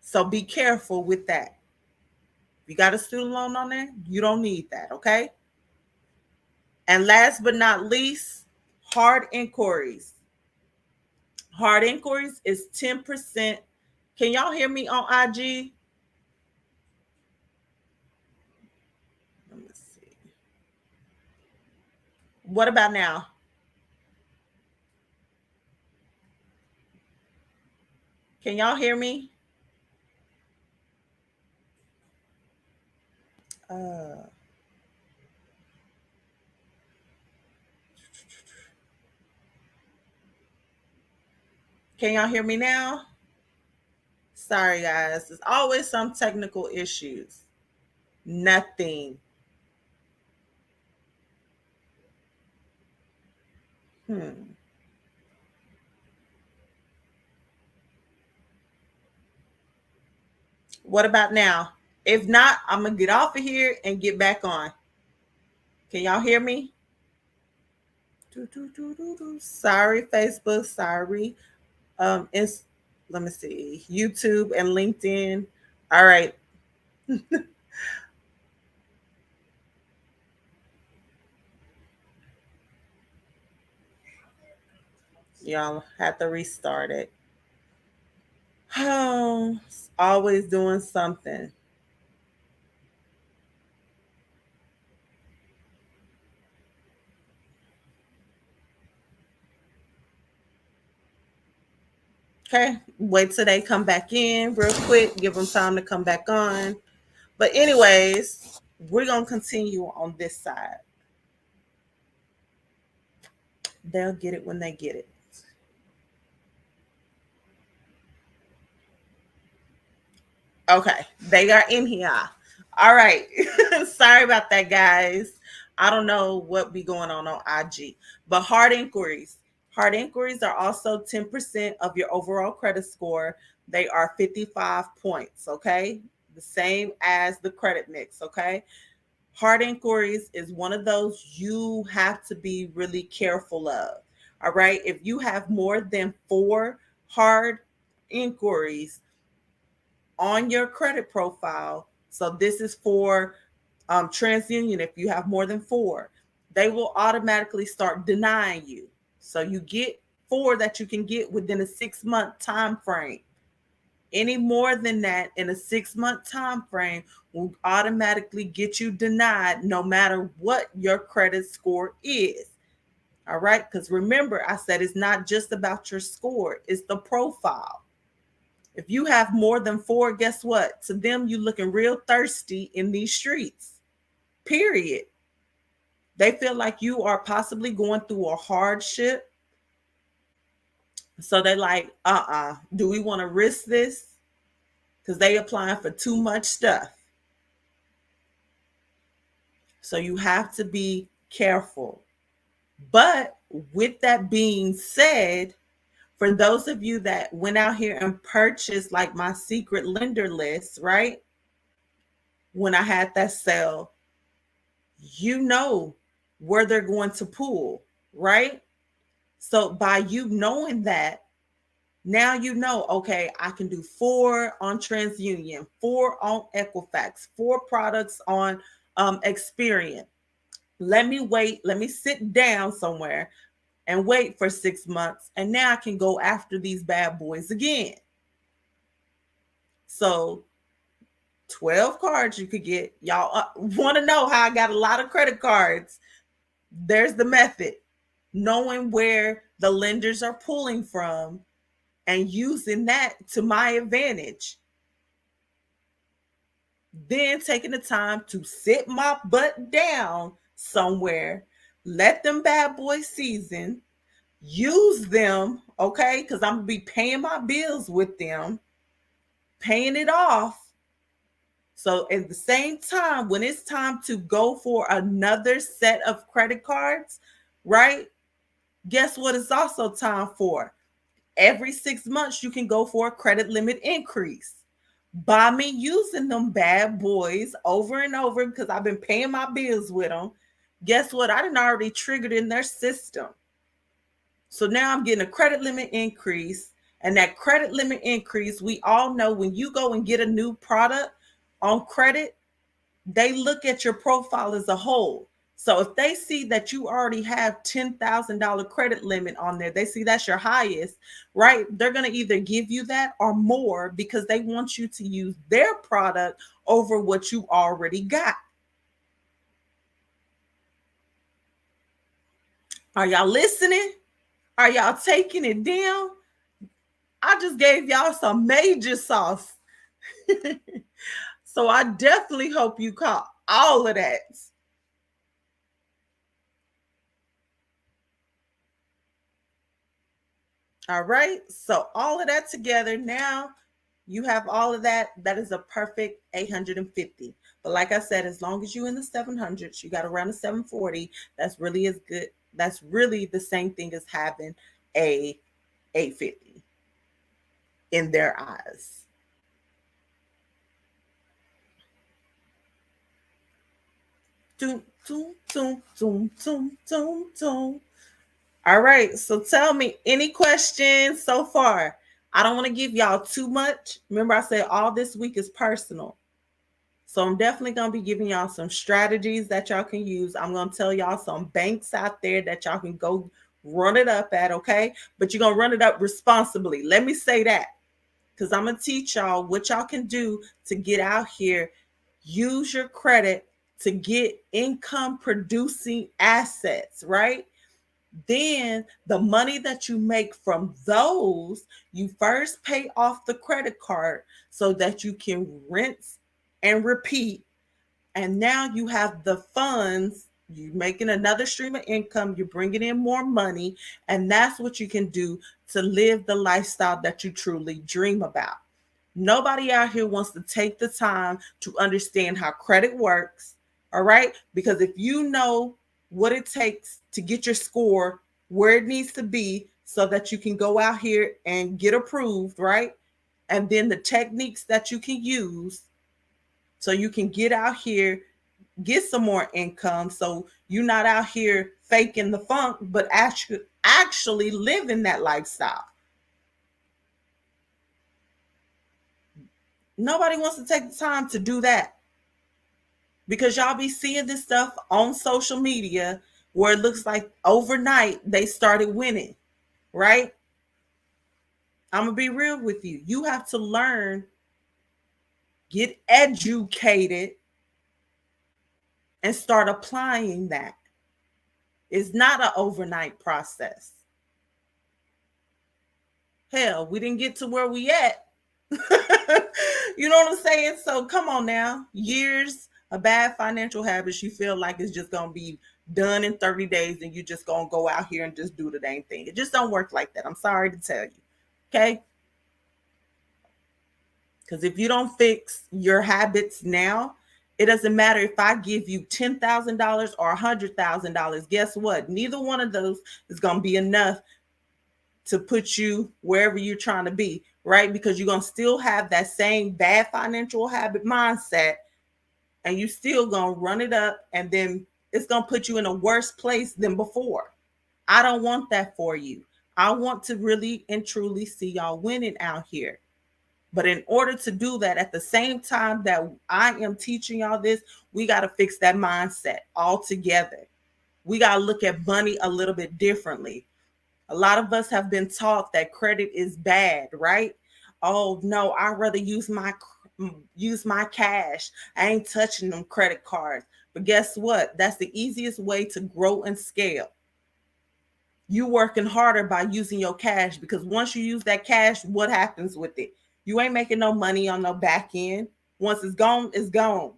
So be careful with that. If you got a student loan on there, you don't need that. Okay. And last but not least, hard inquiries. Hard inquiries is 10%. Can y'all hear me on IG? Let me see. What about now? Can y'all hear me? Uh, can y'all hear me now? Sorry, guys. There's always some technical issues. Nothing. Hmm. What about now? If not, I'm going to get off of here and get back on. Can y'all hear me? Sorry, Facebook. Sorry. It's, let me see. YouTube and LinkedIn. All right. Y'all have to restart it. Oh, always doing something. Okay, wait till they come back in real quick. Give them time to come back on. But anyways, we're gonna continue on this side. They'll get it when they get it. Okay, they are in here. All right. Sorry about that, guys. I don't know what be going on IG, but hard inquiries. Hard inquiries are also 10% of your overall credit score. They are 55 points. Okay, the same as the credit mix. Okay, hard inquiries is one of those you have to be really careful of. All right, if you have more than four hard inquiries on your credit profile. So this is for TransUnion. If you have more than four, they will automatically start denying you. So you get four that you can get within a 6-month time frame. Any more than that in a 6-month time frame will automatically get you denied no matter what your credit score is. All right. Because remember, I said it's not just about your score, it's the profile. If you have more than four, guess what? To them, you looking real thirsty in these streets. Period. They feel like you are possibly going through a hardship. So they like, do we want to risk this? Because they applying for too much stuff. So you have to be careful. But with that being said, for those of you that went out here and purchased like my secret lender list, right? When I had that sale, you know where they're going to pull, right? So by you knowing that, now you know, okay, I can do 4 on TransUnion, 4 on Equifax, 4 products on Experian. Let me wait, let me sit down somewhere and wait for 6 months. And now I can go after these bad boys again. So 12 cards you could get. Y'all want to know how I got a lot of credit cards? There's the method. Knowing where the lenders are pulling from and using that to my advantage. Then taking the time to sit my butt down somewhere, let them bad boys season, use them, okay? Because I'm going to be paying my bills with them, paying it off. So at the same time, when it's time to go for another set of credit cards, right? Guess what it's also time for? Every 6 months, you can go for a credit limit increase. By me using them bad boys over and over because I've been paying my bills with them, guess what? I didn't already triggered in their system. So now I'm getting a credit limit increase. And that credit limit increase, we all know when you go and get a new product on credit, they look at your profile as a whole. So if they see that you already have $10,000 credit limit on there, they see that's your highest, right? They're going to either give you that or more because they want you to use their product over what you already got. Are y'all listening? Are y'all taking it down? I just gave y'all some major sauce. So I definitely hope you caught all of that. All right. So all of that together now you have all of that. That is a perfect 850. But like I said, as long as you in the 700s, you got around the 740. That's really as good. That's really the same thing as having a 850 in their eyes. Doom, doom, doom, doom, doom, doom, doom. All right. So tell me any questions so far. I don't want to give y'all too much. Remember, I said all this week is personal. So I'm definitely going to be giving y'all some strategies that y'all can use. I'm going to tell y'all some banks out there that y'all can go run it up at, okay? But you're going to run it up responsibly. Let me say that because I'm going to teach y'all what y'all can do to get out here, use your credit to get income producing assets, right? Then the money that you make from those, you first pay off the credit card so that you can rinse and repeat. And now you have the funds, you're making another stream of income, you're bringing in more money, and that's what you can do to live the lifestyle that you truly dream about. Nobody out here wants to take the time to understand how credit works, all right? Because if you know what it takes to get your score where it needs to be so that you can go out here and get approved, right? And then the techniques that you can use so you can get out here, get some more income so you're not out here faking the funk, but actually living that lifestyle. Nobody wants to take the time to do that because y'all be seeing this stuff on social media where it looks like overnight they started winning, right? I'm going to be real with you. You have to learn, get educated, and start applying that. It's not an overnight process. Hell, we didn't get to where we at. You know what I'm saying? So come on now. Years of bad financial habits, you feel like it's just gonna be done in 30 days and you just gonna go out here and just do the dang thing. It just don't work like that. I'm sorry to tell you. Okay? Because if you don't fix your habits now, it doesn't matter if I give you $10,000 or $100,000. Guess what? Neither one of those is going to be enough to put you wherever you're trying to be, right? Because you're going to still have that same bad financial habit mindset and you still going to run it up and then it's going to put you in a worse place than before. I don't want that for you. I want to really and truly see y'all winning out here. But in order to do that, at the same time that I am teaching y'all this, we got to fix that mindset altogether. We got to look at money a little bit differently. A lot of us have been taught that credit is bad, right? Oh no, I'd rather use my cash. I ain't touching them credit cards. But guess what? That's the easiest way to grow and scale. You working harder by using your cash because once you use that cash, what happens with it? You ain't making no money on no back end. Once it's gone, it's gone.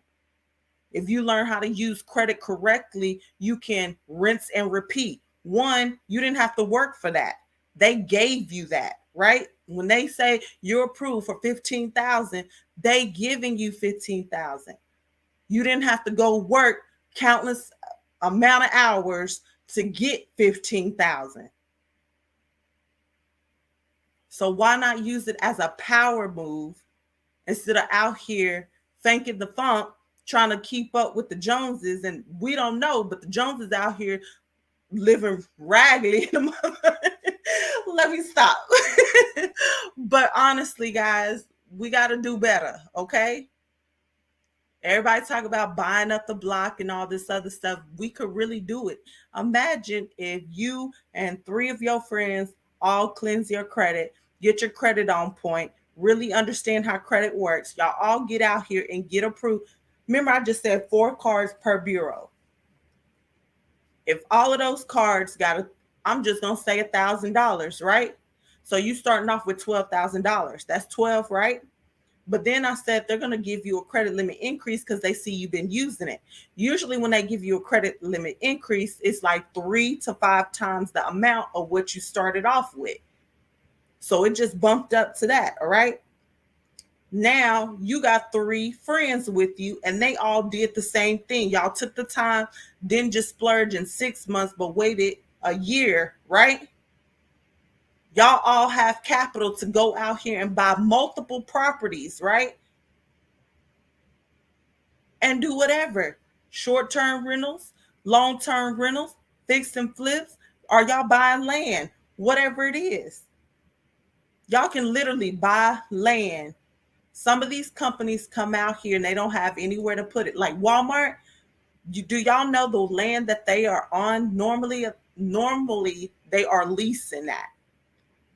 If you learn how to use credit correctly, you can rinse and repeat. One, you didn't have to work for that. They gave you that, right? When they say you're approved for 15,000, they giving you 15,000. You didn't have to go work countless amount of hours to get 15,000. So why not use it as a power move instead of out here thanking the funk, trying to keep up with the Joneses? And we don't know, but the Joneses out here living raggedy. Let me stop. But honestly, guys, we got to do better, okay? Everybody talk about buying up the block and all this other stuff. We could really do it. Imagine if you and 3 of your friends all cleanse your credit, get your credit on point, really understand how credit works. Y'all all get out here and get approved. Remember, I just said 4 cards per bureau. If all of those cards I'm just going to say $1,000, right? So you starting off with $12,000. That's 12, right? But then I said they're going to give you a credit limit increase because they see you've been using it. Usually when they give you a credit limit increase, it's like 3 to 5 times the amount of what you started off with. So it just bumped up to that, all right? Now you got 3 friends with you and they all did the same thing. Y'all took the time, didn't just splurge in 6 months, but waited a year, right? Y'all all have capital to go out here and buy multiple properties, right? And do whatever. Short-term rentals, long-term rentals, fix and flips, or y'all buying land, whatever it is. Y'all can literally buy land. Some of these companies come out here and they don't have anywhere to put it. Like Walmart, do y'all know the land that they are on? Normally they are leasing that.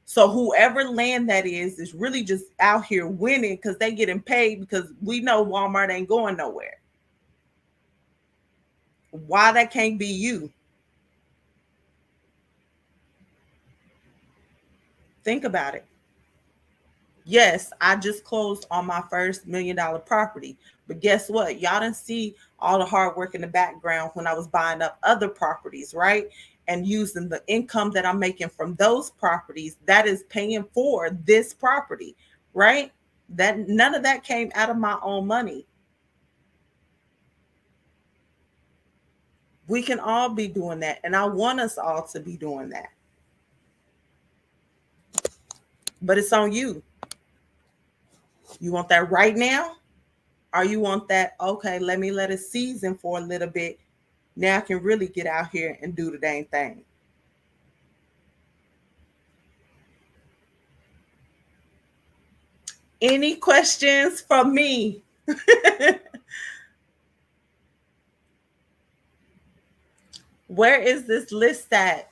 So whoever land that is really just out here winning because they getting paid because we know Walmart ain't going nowhere. Why that can't be you? Think about it. Yes, I just closed on my first $1 million property. But guess what? Y'all didn't see all the hard work in the background when I was buying up other properties, right? And using the income that I'm making from those properties that is paying for this property, right? That none of that came out of my own money. We can all be doing that. And I want us all to be doing that. But it's on you. You want that right now? Or you want that, okay, let me let it season for a little bit. Now I can really get out here and do the dang thing. Any questions from me? Where is this list at?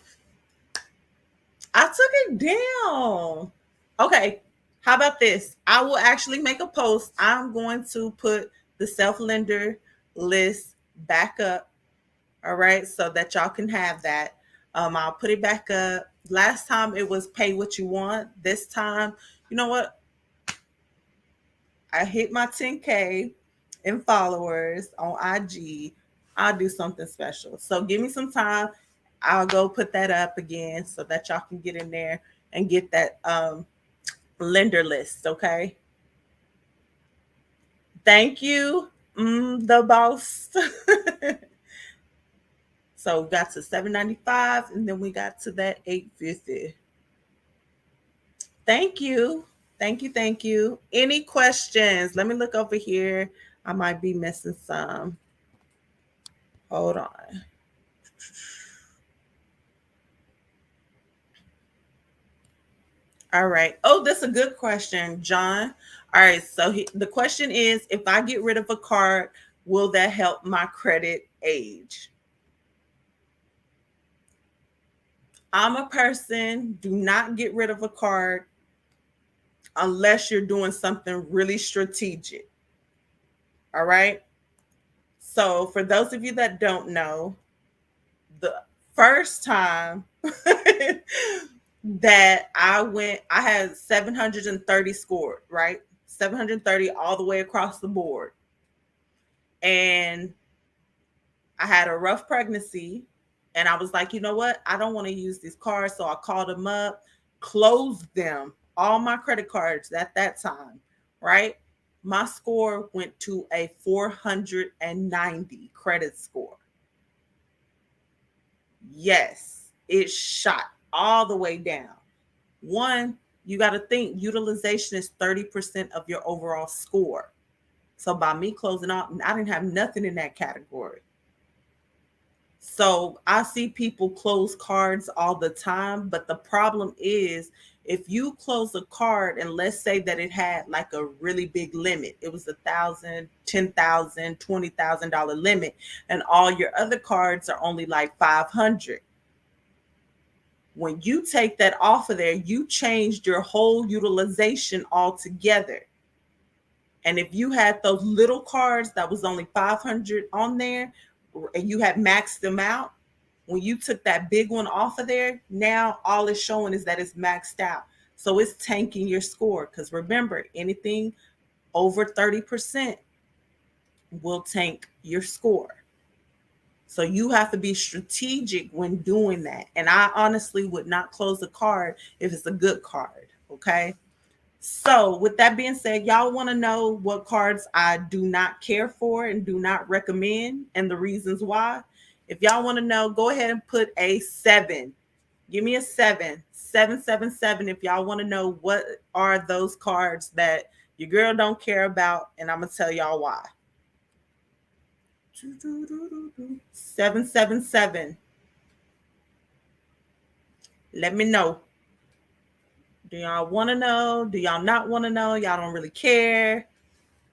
I took it down. Okay, how about this? I will actually make a post. I'm going to put the self lender list back up. All right, so that y'all can have that. I'll put it back up. Last time it was pay what you want. This time, you know what? I hit my 10K in followers on IG. I'll do something special. So give me some time. I'll go put that up again so that y'all can get in there and get that lender list. Okay. Thank you, the boss. So we got to 795 and then we got to that 850. Thank you. Thank you. Thank you. Any questions? Let me look over here. I might be missing some. Hold on. All right. Oh, that's a good question, John. All right. So the question is, if I get rid of a card, will that help my credit age? I'm a person, do not get rid of a card unless you're doing something really strategic. All right. So for those of you that don't know, the first time that I had 730 scored, right? 730 all the way across the board. And I had a rough pregnancy. And I was like, you know what? I don't want to use these cards. So I called them up, closed them, all my credit cards at that time, right? My score went to a 490 credit score. Yes, it shot all the way down. One, you got to think utilization is 30% of your overall score. So by me closing out, I didn't have nothing in that category. So I see people close cards all the time, but the problem is if you close a card and let's say that it had like a really big limit, it was $1,000, $10,000, $20,000 limit, and all your other cards are only like 500. When you take that off of there, you changed your whole utilization altogether. And if you had those little cards that was only 500 on there and you had maxed them out, when you took that big one off of there, now all it's showing is that it's maxed out. So it's tanking your score. Because remember, anything over 30% will tank your score. So you have to be strategic when doing that. And I honestly would not close a card if it's a good card. Okay. So with that being said, y'all want to know what cards I do not care for and do not recommend and the reasons why? If y'all want to know, go ahead and put a 7. Give me a 7. 777 if y'all want to know what are those cards that your girl don't care about, and I'm going to tell y'all why. 777. Let me know. Do y'all want to know? Do y'all not want to know? Y'all don't really care.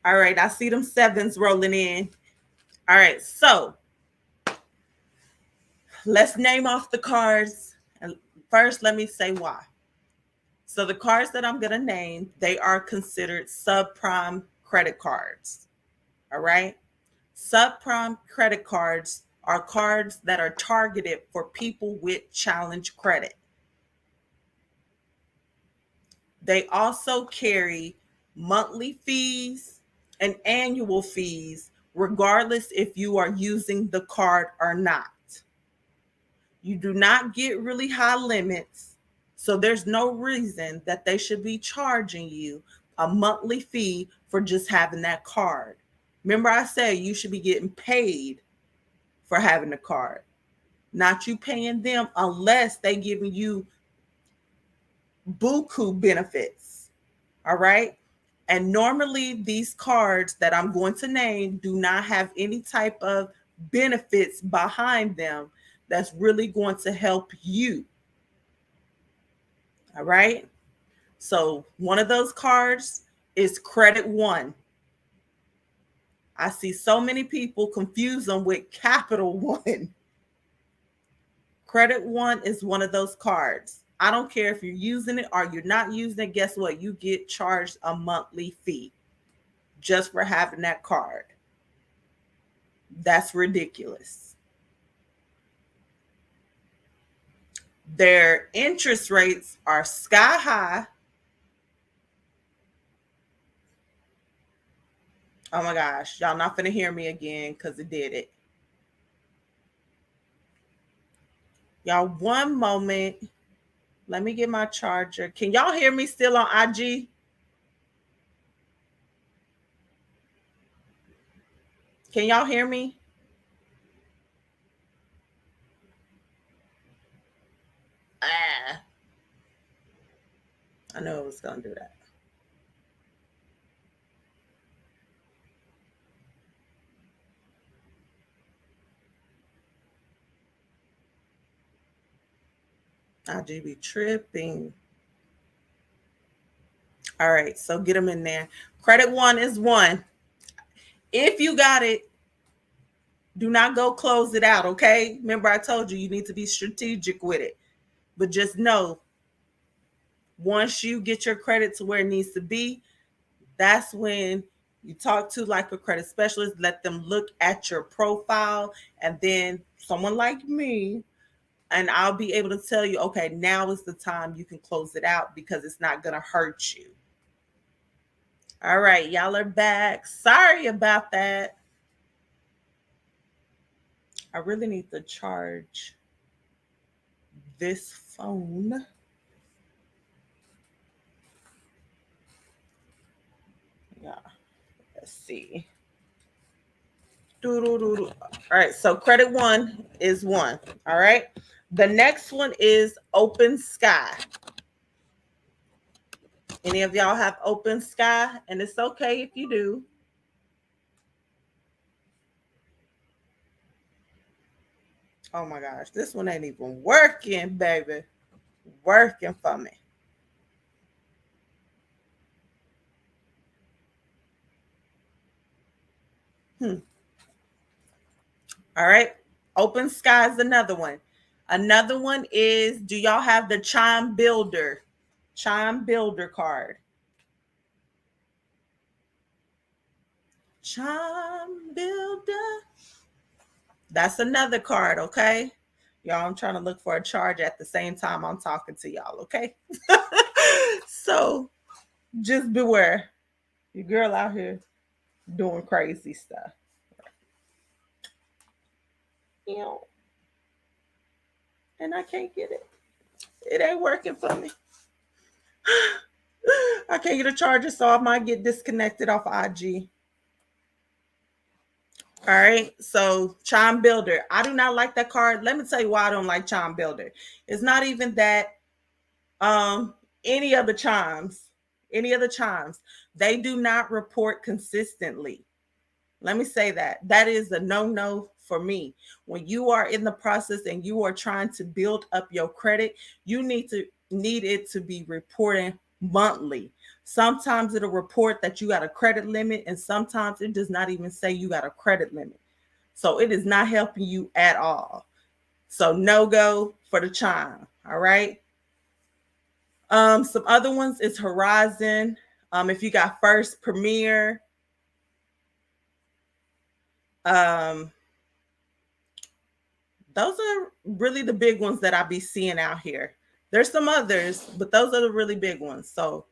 All right, I see them 7s rolling in. All right, so let's name off the cards. And first, let me say why. So the cards that I'm going to name, they are considered subprime credit cards. All right. Subprime credit cards are cards that are targeted for people with challenge credit. They also carry monthly fees and annual fees, regardless if you are using the card or not. You do not get really high limits, so there's no reason that they should be charging you a monthly fee for just having that card. Remember, I said you should be getting paid for having the card, not you paying them unless they giving you buku benefits. All right. And normally these cards that I'm going to name do not have any type of benefits behind them that's really going to help you. All right. So one of those cards is Credit One. I see so many people confuse them with Capital One. Credit One is one of those cards. I don't care if you're using it or you're not using it. Guess what? You get charged a monthly fee just for having that card. That's ridiculous. Their interest rates are sky high. Oh my gosh, y'all not gonna hear me again because it did it. Y'all, one moment. Let me get my charger. Can y'all hear me still on IG? Can y'all hear me? Ah, I know it was gonna do that. IG be tripping. All right, so get them in there. Credit one is one. If you got it, do not go close it out, okay? Remember, I told you you need to be strategic with it. But just know once you get your credit to where it needs to be, that's when you talk to like a credit specialist, let them look at your profile, and then someone like me, and I'll be able to tell you, okay, now is the time you can close it out because it's not going to hurt you. All right, y'all are back. Sorry about that. I really need to charge this phone. Yeah, let's see. Doo-doo-doo-doo. All right, so credit one is one. All right. The next one is Open Sky. Any of y'all have Open Sky? And it's okay if you do. Oh my gosh, this one ain't even working, baby. Working for me. Hmm. All right. Open Sky is another one. Another one is, do y'all have the Chime Builder? Chime Builder card. Chime Builder. That's another card, okay? Y'all, I'm trying to look for a charge at the same time I'm talking to y'all, okay? So just beware. Your girl out here doing crazy stuff. You know, and I can't get it. It ain't working for me. I can't get a charger, so I might get disconnected off IG. All right. So Chime Builder. I do not like that card. Let me tell you why I don't like Chime Builder. It's not even that um any of the chimes, any of the chimes, they do not report consistently. Let me say that. That is a no-no for me. When you are in the process and you are trying to build up your credit, you need it to be reporting monthly. Sometimes it'll report that you got a credit limit, and sometimes it does not even say you got a credit limit. So it is not helping you at all. So no go for the chime. All right. Some other ones is Horizon. If you got First Premier, um, those are really the big ones that I be seeing out here. There's some others, but those are the really big ones. So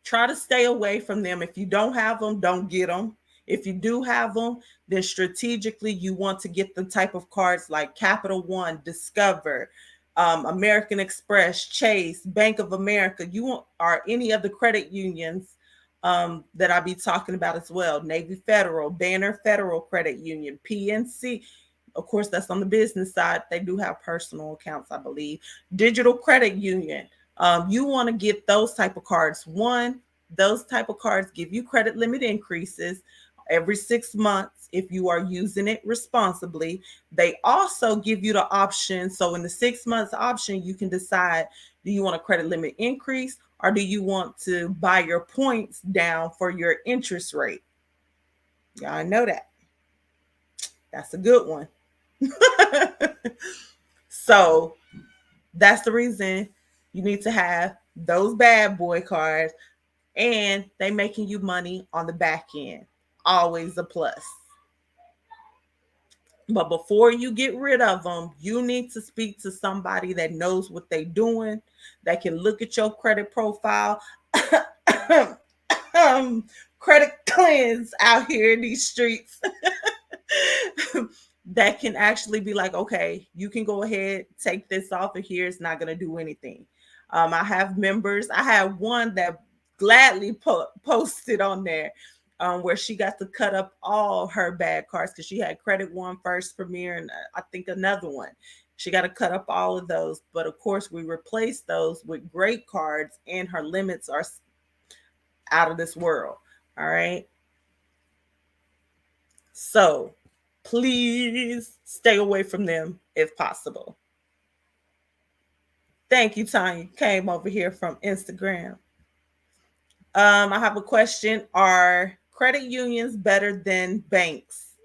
try to stay away from them. If you don't have them, don't get them. If you do have them, then strategically you want to get the type of cards like Capital One, Discover, American Express, Chase, Bank of America. You want or any of the credit unions that I be talking about as well. Navy Federal, Banner Federal Credit Union, PNC. Of course, that's on the business side. They do have personal accounts, I believe. Digital Credit Union. You want to get those type of cards. One, those type of cards give you credit limit increases every 6 months if you are using it responsibly. They also give you the option. So in the 6 months option, you can decide, do you want a credit limit increase or do you want to buy your points down for your interest rate? Y'all know that. That's a good one. So that's the reason you need to have those bad boy cards, and they making you money on the back end. Always a plus. But before you get rid of them, you need to speak to somebody that knows what they're doing, that can look at your credit profile. um, Credit cleanse out here in these streets. That can actually be like, okay, you can go ahead, take this off of here. It's not going to do anything. I have members. I had one that gladly posted on there where she got to cut up all her bad cards because she had Credit One, First Premier, and I think another one. She got to cut up all of those. But of course, we replaced those with great cards, and her limits are out of this world. All right. So please stay away from them if possible. Thank you, Tanya. Came over here from Instagram. I have a question. Are credit unions better than banks?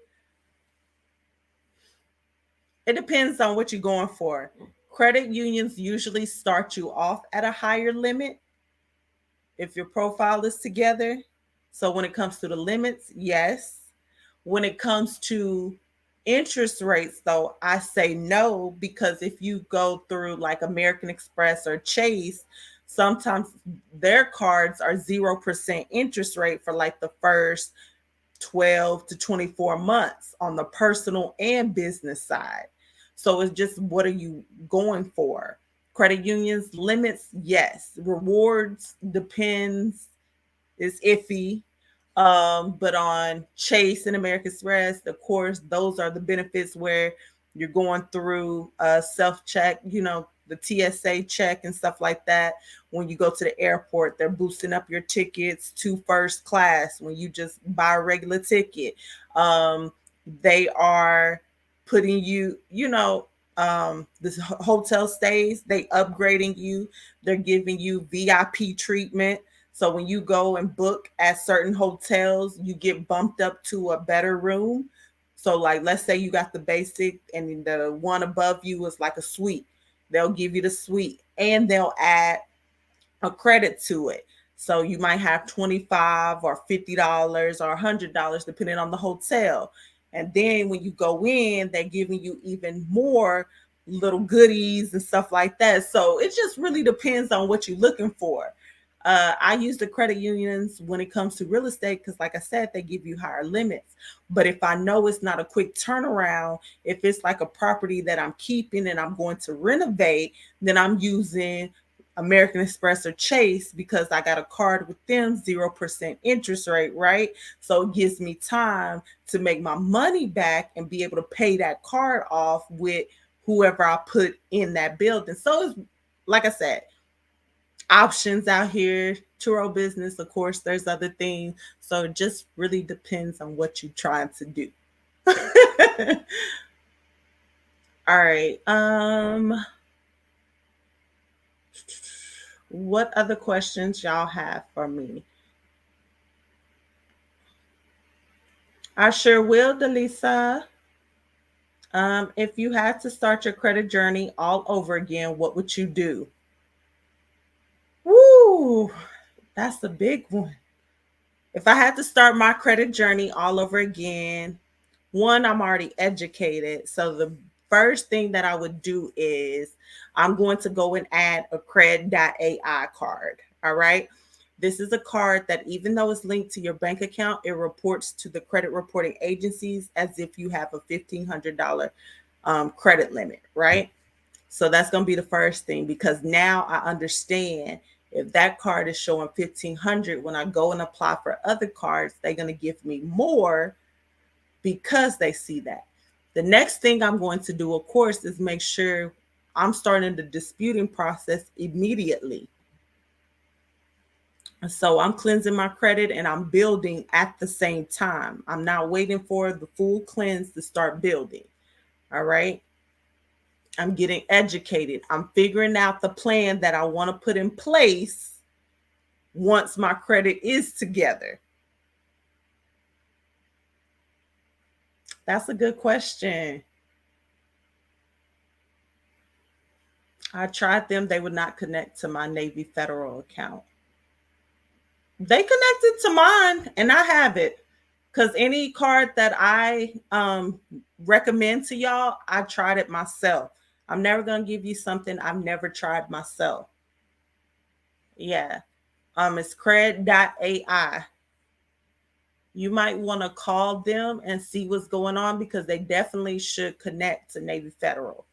It depends on what you're going for. Credit unions usually start you off at a higher limit if your profile is together. So when it comes to the limits, yes. When it comes to interest rates, though, I say no, because if you go through like American Express or Chase, sometimes their cards are 0% interest rate for like the first 12 to 24 months on the personal and business side. So it's just, what are you going for? Credit unions limits, yes. Rewards depends, is iffy. But on Chase and American Express, of course, those are the benefits where you're going through self check, the TSA check and stuff like that. When you go to the airport, they're boosting up your tickets to first class when you just buy a regular ticket. They are putting you, this hotel stays, they upgrading you, they're giving you VIP treatment. So when you go and book at certain hotels, you get bumped up to a better room. So like, let's say you got the basic and the one above you is like a suite. They'll give you the suite and they'll add a credit to it. So you might have 25 or $50 or $100 depending on the hotel. And then when you go in, they're giving you even more little goodies and stuff like that. So it just really depends on what you're looking for. I use the credit unions when it comes to real estate because, like I said, they give you higher limits. But if I know it's not a quick turnaround, if it's like a property that I'm keeping and I'm going to renovate, then I'm using American Express or Chase because I got a card with them, 0% interest rate, right? So it gives me time to make my money back and be able to pay that card off with whoever I put in that building. So it's, like I said, options out here, tour business, of course, there's other things. So it just really depends on what you're trying to do. All right. What other questions y'all have for me? I sure will, Delisa. If you had to start your credit journey all over again, what would you do? Woo, that's a big one. If I had to start my credit journey all over again, one, I'm already educated. So the first thing that I would do is I'm going to go and add a Cred.ai card. All right. This is a card that, even though it's linked to your bank account, it reports to the credit reporting agencies as if you have a $1,500 credit limit, right? So that's going to be the first thing, because now I understand if that card is showing 1,500, when I go and apply for other cards, they're going to give me more because they see that. The next thing I'm going to do, of course, is make sure I'm starting the disputing process immediately. So I'm cleansing my credit and I'm building at the same time. I'm not waiting for the full cleanse to start building. All right. I'm getting educated. I'm figuring out the plan that I want to put in place once my credit is together. That's a good question. I tried them. They would not connect to my Navy Federal account. They connected to mine and I have it, because any card that I recommend to y'all. I tried it myself. I'm never gonna give you something I've never tried myself. Yeah. It's Cred.ai. You might want to call them and see what's going on because they definitely should connect to Navy Federal.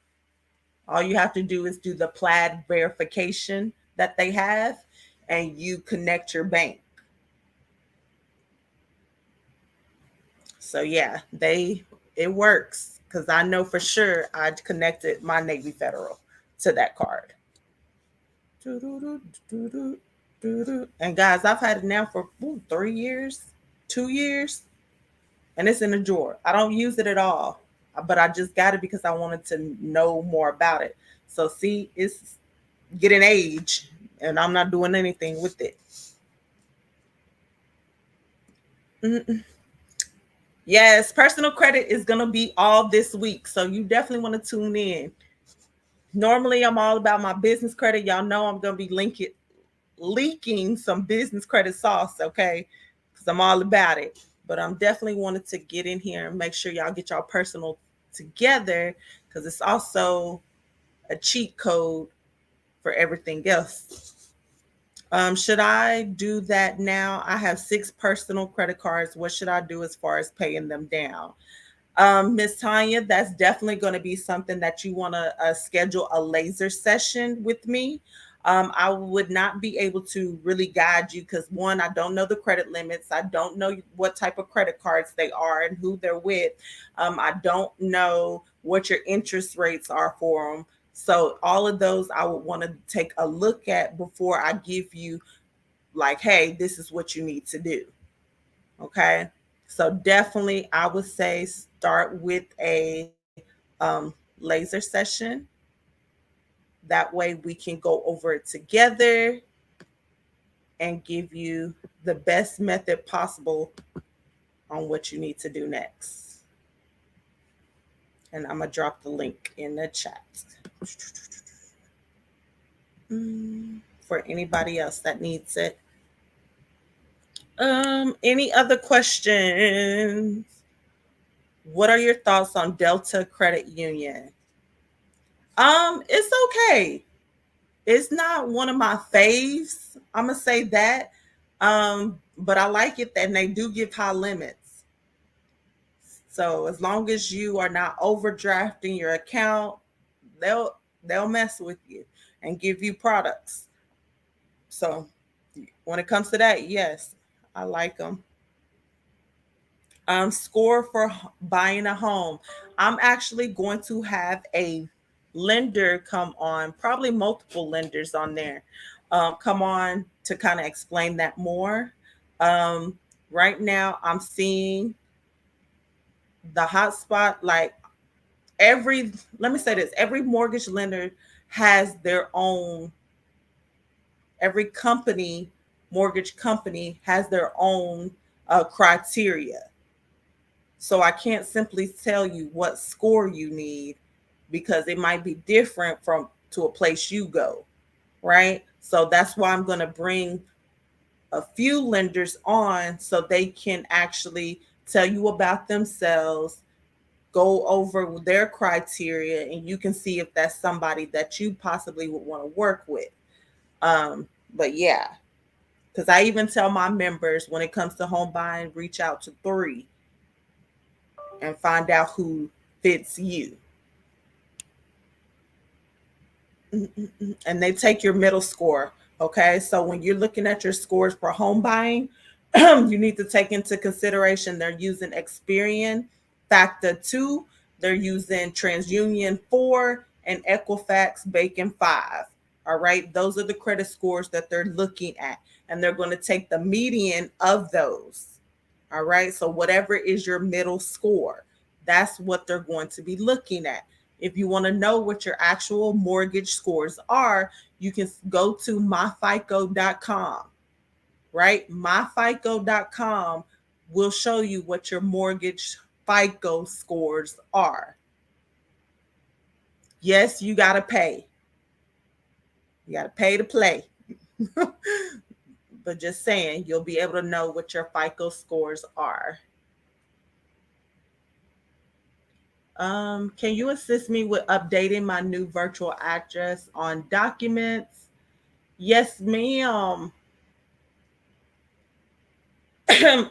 All you have to do is do the plaid verification that they have and you connect your bank. So yeah, it works because I know for sure I connected my Navy Federal to that card. And guys, I've had it now for 3 years, 2 years, and it's in a drawer. I don't use it at all, but I just got it because I wanted to know more about it. So see, it's getting age, and I'm not doing anything with it. Mm-mm. Yes, personal credit is gonna be all this week, so you definitely want to tune in. Normally, I'm all about my business credit. Y'all know I'm gonna be leaking some business credit sauce, okay? Because I'm all about it. But I'm definitely wanted to get in here and make sure y'all get y'all personal together because it's also a cheat code for everything else. Should I do that now? I have 6 personal credit cards. What should I do as far as paying them down? Miss Tanya, that's definitely going to be something that you want to schedule a laser session with me. I would not be able to really guide you because one, I don't know the credit limits. I don't know what type of credit cards they are and who they're with. I don't know what your interest rates are for them. So all of those I would want to take a look at before I give you like, hey, this is what you need to do. Okay. So definitely, I would say start with a laser session. That way, we can go over it together and give you the best method possible on what you need to do next. And I'm gonna drop the link in the chat for anybody else that needs it. Any other questions? What are your thoughts on Delta Credit Union? It's okay. It's not one of my faves. I'm gonna say that. But I like it that they do give high limits. So as long as you are not overdrafting your account, they'll they'll mess with you and give you products. So when it comes to that, yes, I like them. Score for buying a home. I'm actually going to have a lender come on, probably multiple lenders on there, come on to kind of explain that more. Um, right now, I'm seeing the hotspot like every, let me say this, every mortgage lender has their own, every company, mortgage company has their own criteria. So I can't simply tell you what score you need because it might be different from to a place you go, right? So that's why I'm going to bring a few lenders on so they can actually tell you about themselves, go over their criteria, and you can see if that's somebody that you possibly would want to work with. But yeah, because I even tell my members when it comes to home buying, reach out to 3 and find out who fits you. And they take your middle score. Okay. So when you're looking at your scores for home buying, you need to take into consideration they're using Experian Factor 2, they're using TransUnion 4, and Equifax Bacon 5. All right. Those are the credit scores that they're looking at. And they're going to take the median of those. All right. So whatever is your middle score, that's what they're going to be looking at. If you want to know what your actual mortgage scores are, you can go to myfico.com, right? Myfico.com will show you what your mortgage FICO scores are. Yes, you got to pay. You got to pay to play. But just saying, you'll be able to know what your FICO scores are. Can you assist me with updating my new virtual address on documents? Yes, ma'am.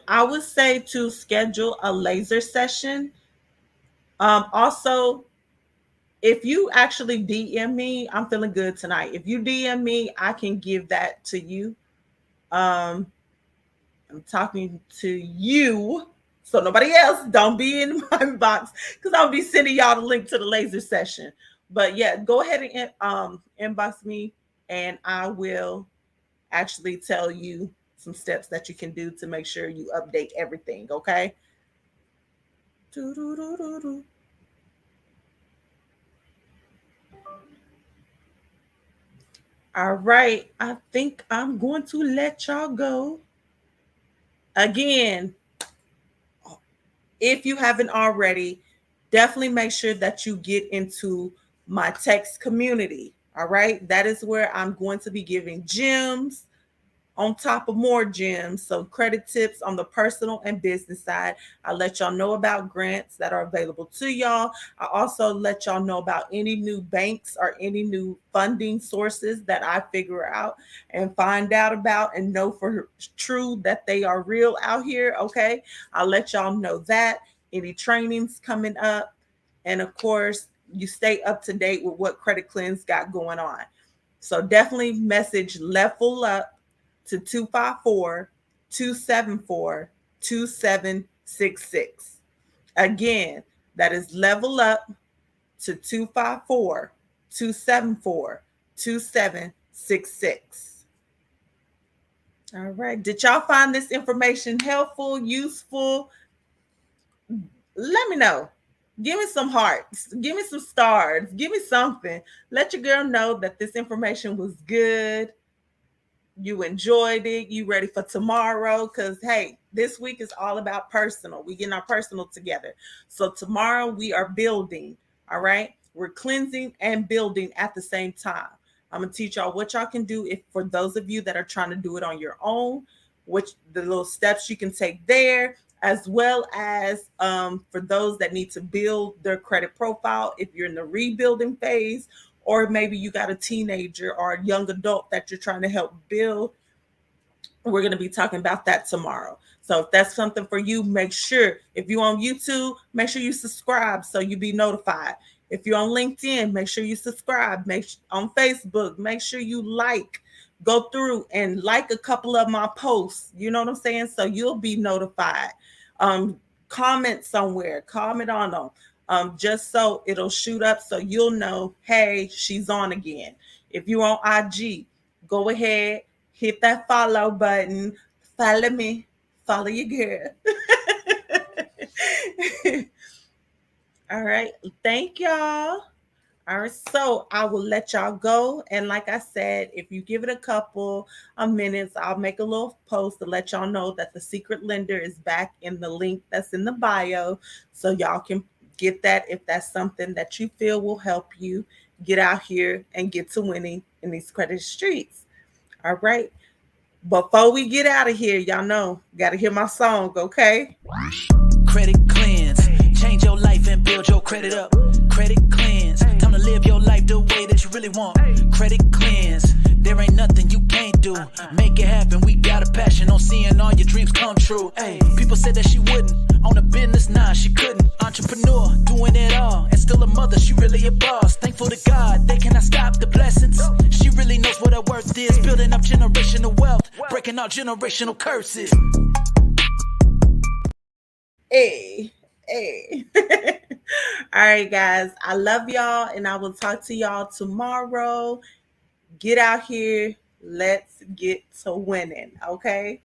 I would say to schedule a laser session. Also, if you actually DM me, I'm feeling good tonight. If you DM me, I can give that to you. Um, I'm talking to you, so nobody else. Don't be in my box because I'll be sending y'all the link to the laser session. But yeah, go ahead and inbox me, and I will actually tell you some steps that you can do to make sure you update everything. Okay. Doo-doo-doo-doo-doo. All right. I think I'm going to let y'all go. Again, if you haven't already, definitely make sure that you get into my text community. All right. That is where I'm going to be giving gems on top of more gems. So credit tips on the personal and business side. I let y'all know about grants that are available to y'all. I also let y'all know about any new banks or any new funding sources that I figure out and find out about and know for true that they are real out here. Okay. I'll let y'all know that. Any trainings coming up. And of course, you stay up to date with what Credit Cleanse got going on. So definitely message Level Up to 254-274-2766. Again, that is Level Up to 254-274-2766. All right. Did y'all find this information helpful, useful? Let me know. Give me some hearts. Give me some stars. Give me something. Let your girl know that this information was good. You enjoyed it. You ready for tomorrow? Because, hey, this week is all about personal. We getting our personal together. So tomorrow we are building. All right. We're cleansing and building at the same time. I'm going to teach y'all what y'all can do if for those of you that are trying to do it on your own, which the little steps you can take there, as well as for those that need to build their credit profile if you're in the rebuilding phase, or maybe you got a teenager or a young adult that you're trying to help build. We're going to be talking about that tomorrow. So if that's something for you, make sure if you're on YouTube, make sure you subscribe so you be notified. If you're on LinkedIn, make sure you subscribe. On Facebook, make sure you go through and like a couple of my posts. You know what I'm saying? So you'll be notified. Comment somewhere, comment on them. Just so it'll shoot up so you'll know, hey, she's on again. If you're on IG, go ahead, hit that follow button, follow me, follow your girl. All right. Thank y'all. All right. So I will let y'all go. And like I said, if you give it a couple of minutes, I'll make a little post to let y'all know that the secret lender is back in the link that's in the bio. So y'all can get that if that's something that you feel will help you get out here and get to winning in these credit streets. All right. Before we get out of here, y'all know, got to hear my song, okay? Credit cleanse, change your life and build your credit up. Credit cleanse, time to live your life the way that you really want. Credit cleanse, there ain't nothing you can't do. Make it happen, we got a passion on seeing all your dreams come true. Hey, people said that she wouldn't, on a business, nah, she couldn't. Entrepreneur, doing it all, and still a mother, she really a boss. Thankful to God, they cannot stop the blessings. She really knows what her worth is, building up generational wealth, breaking out generational curses. Hey, hey. All right, guys. I love y'all, and I will talk to y'all tomorrow. Get out here. Let's get to winning, okay?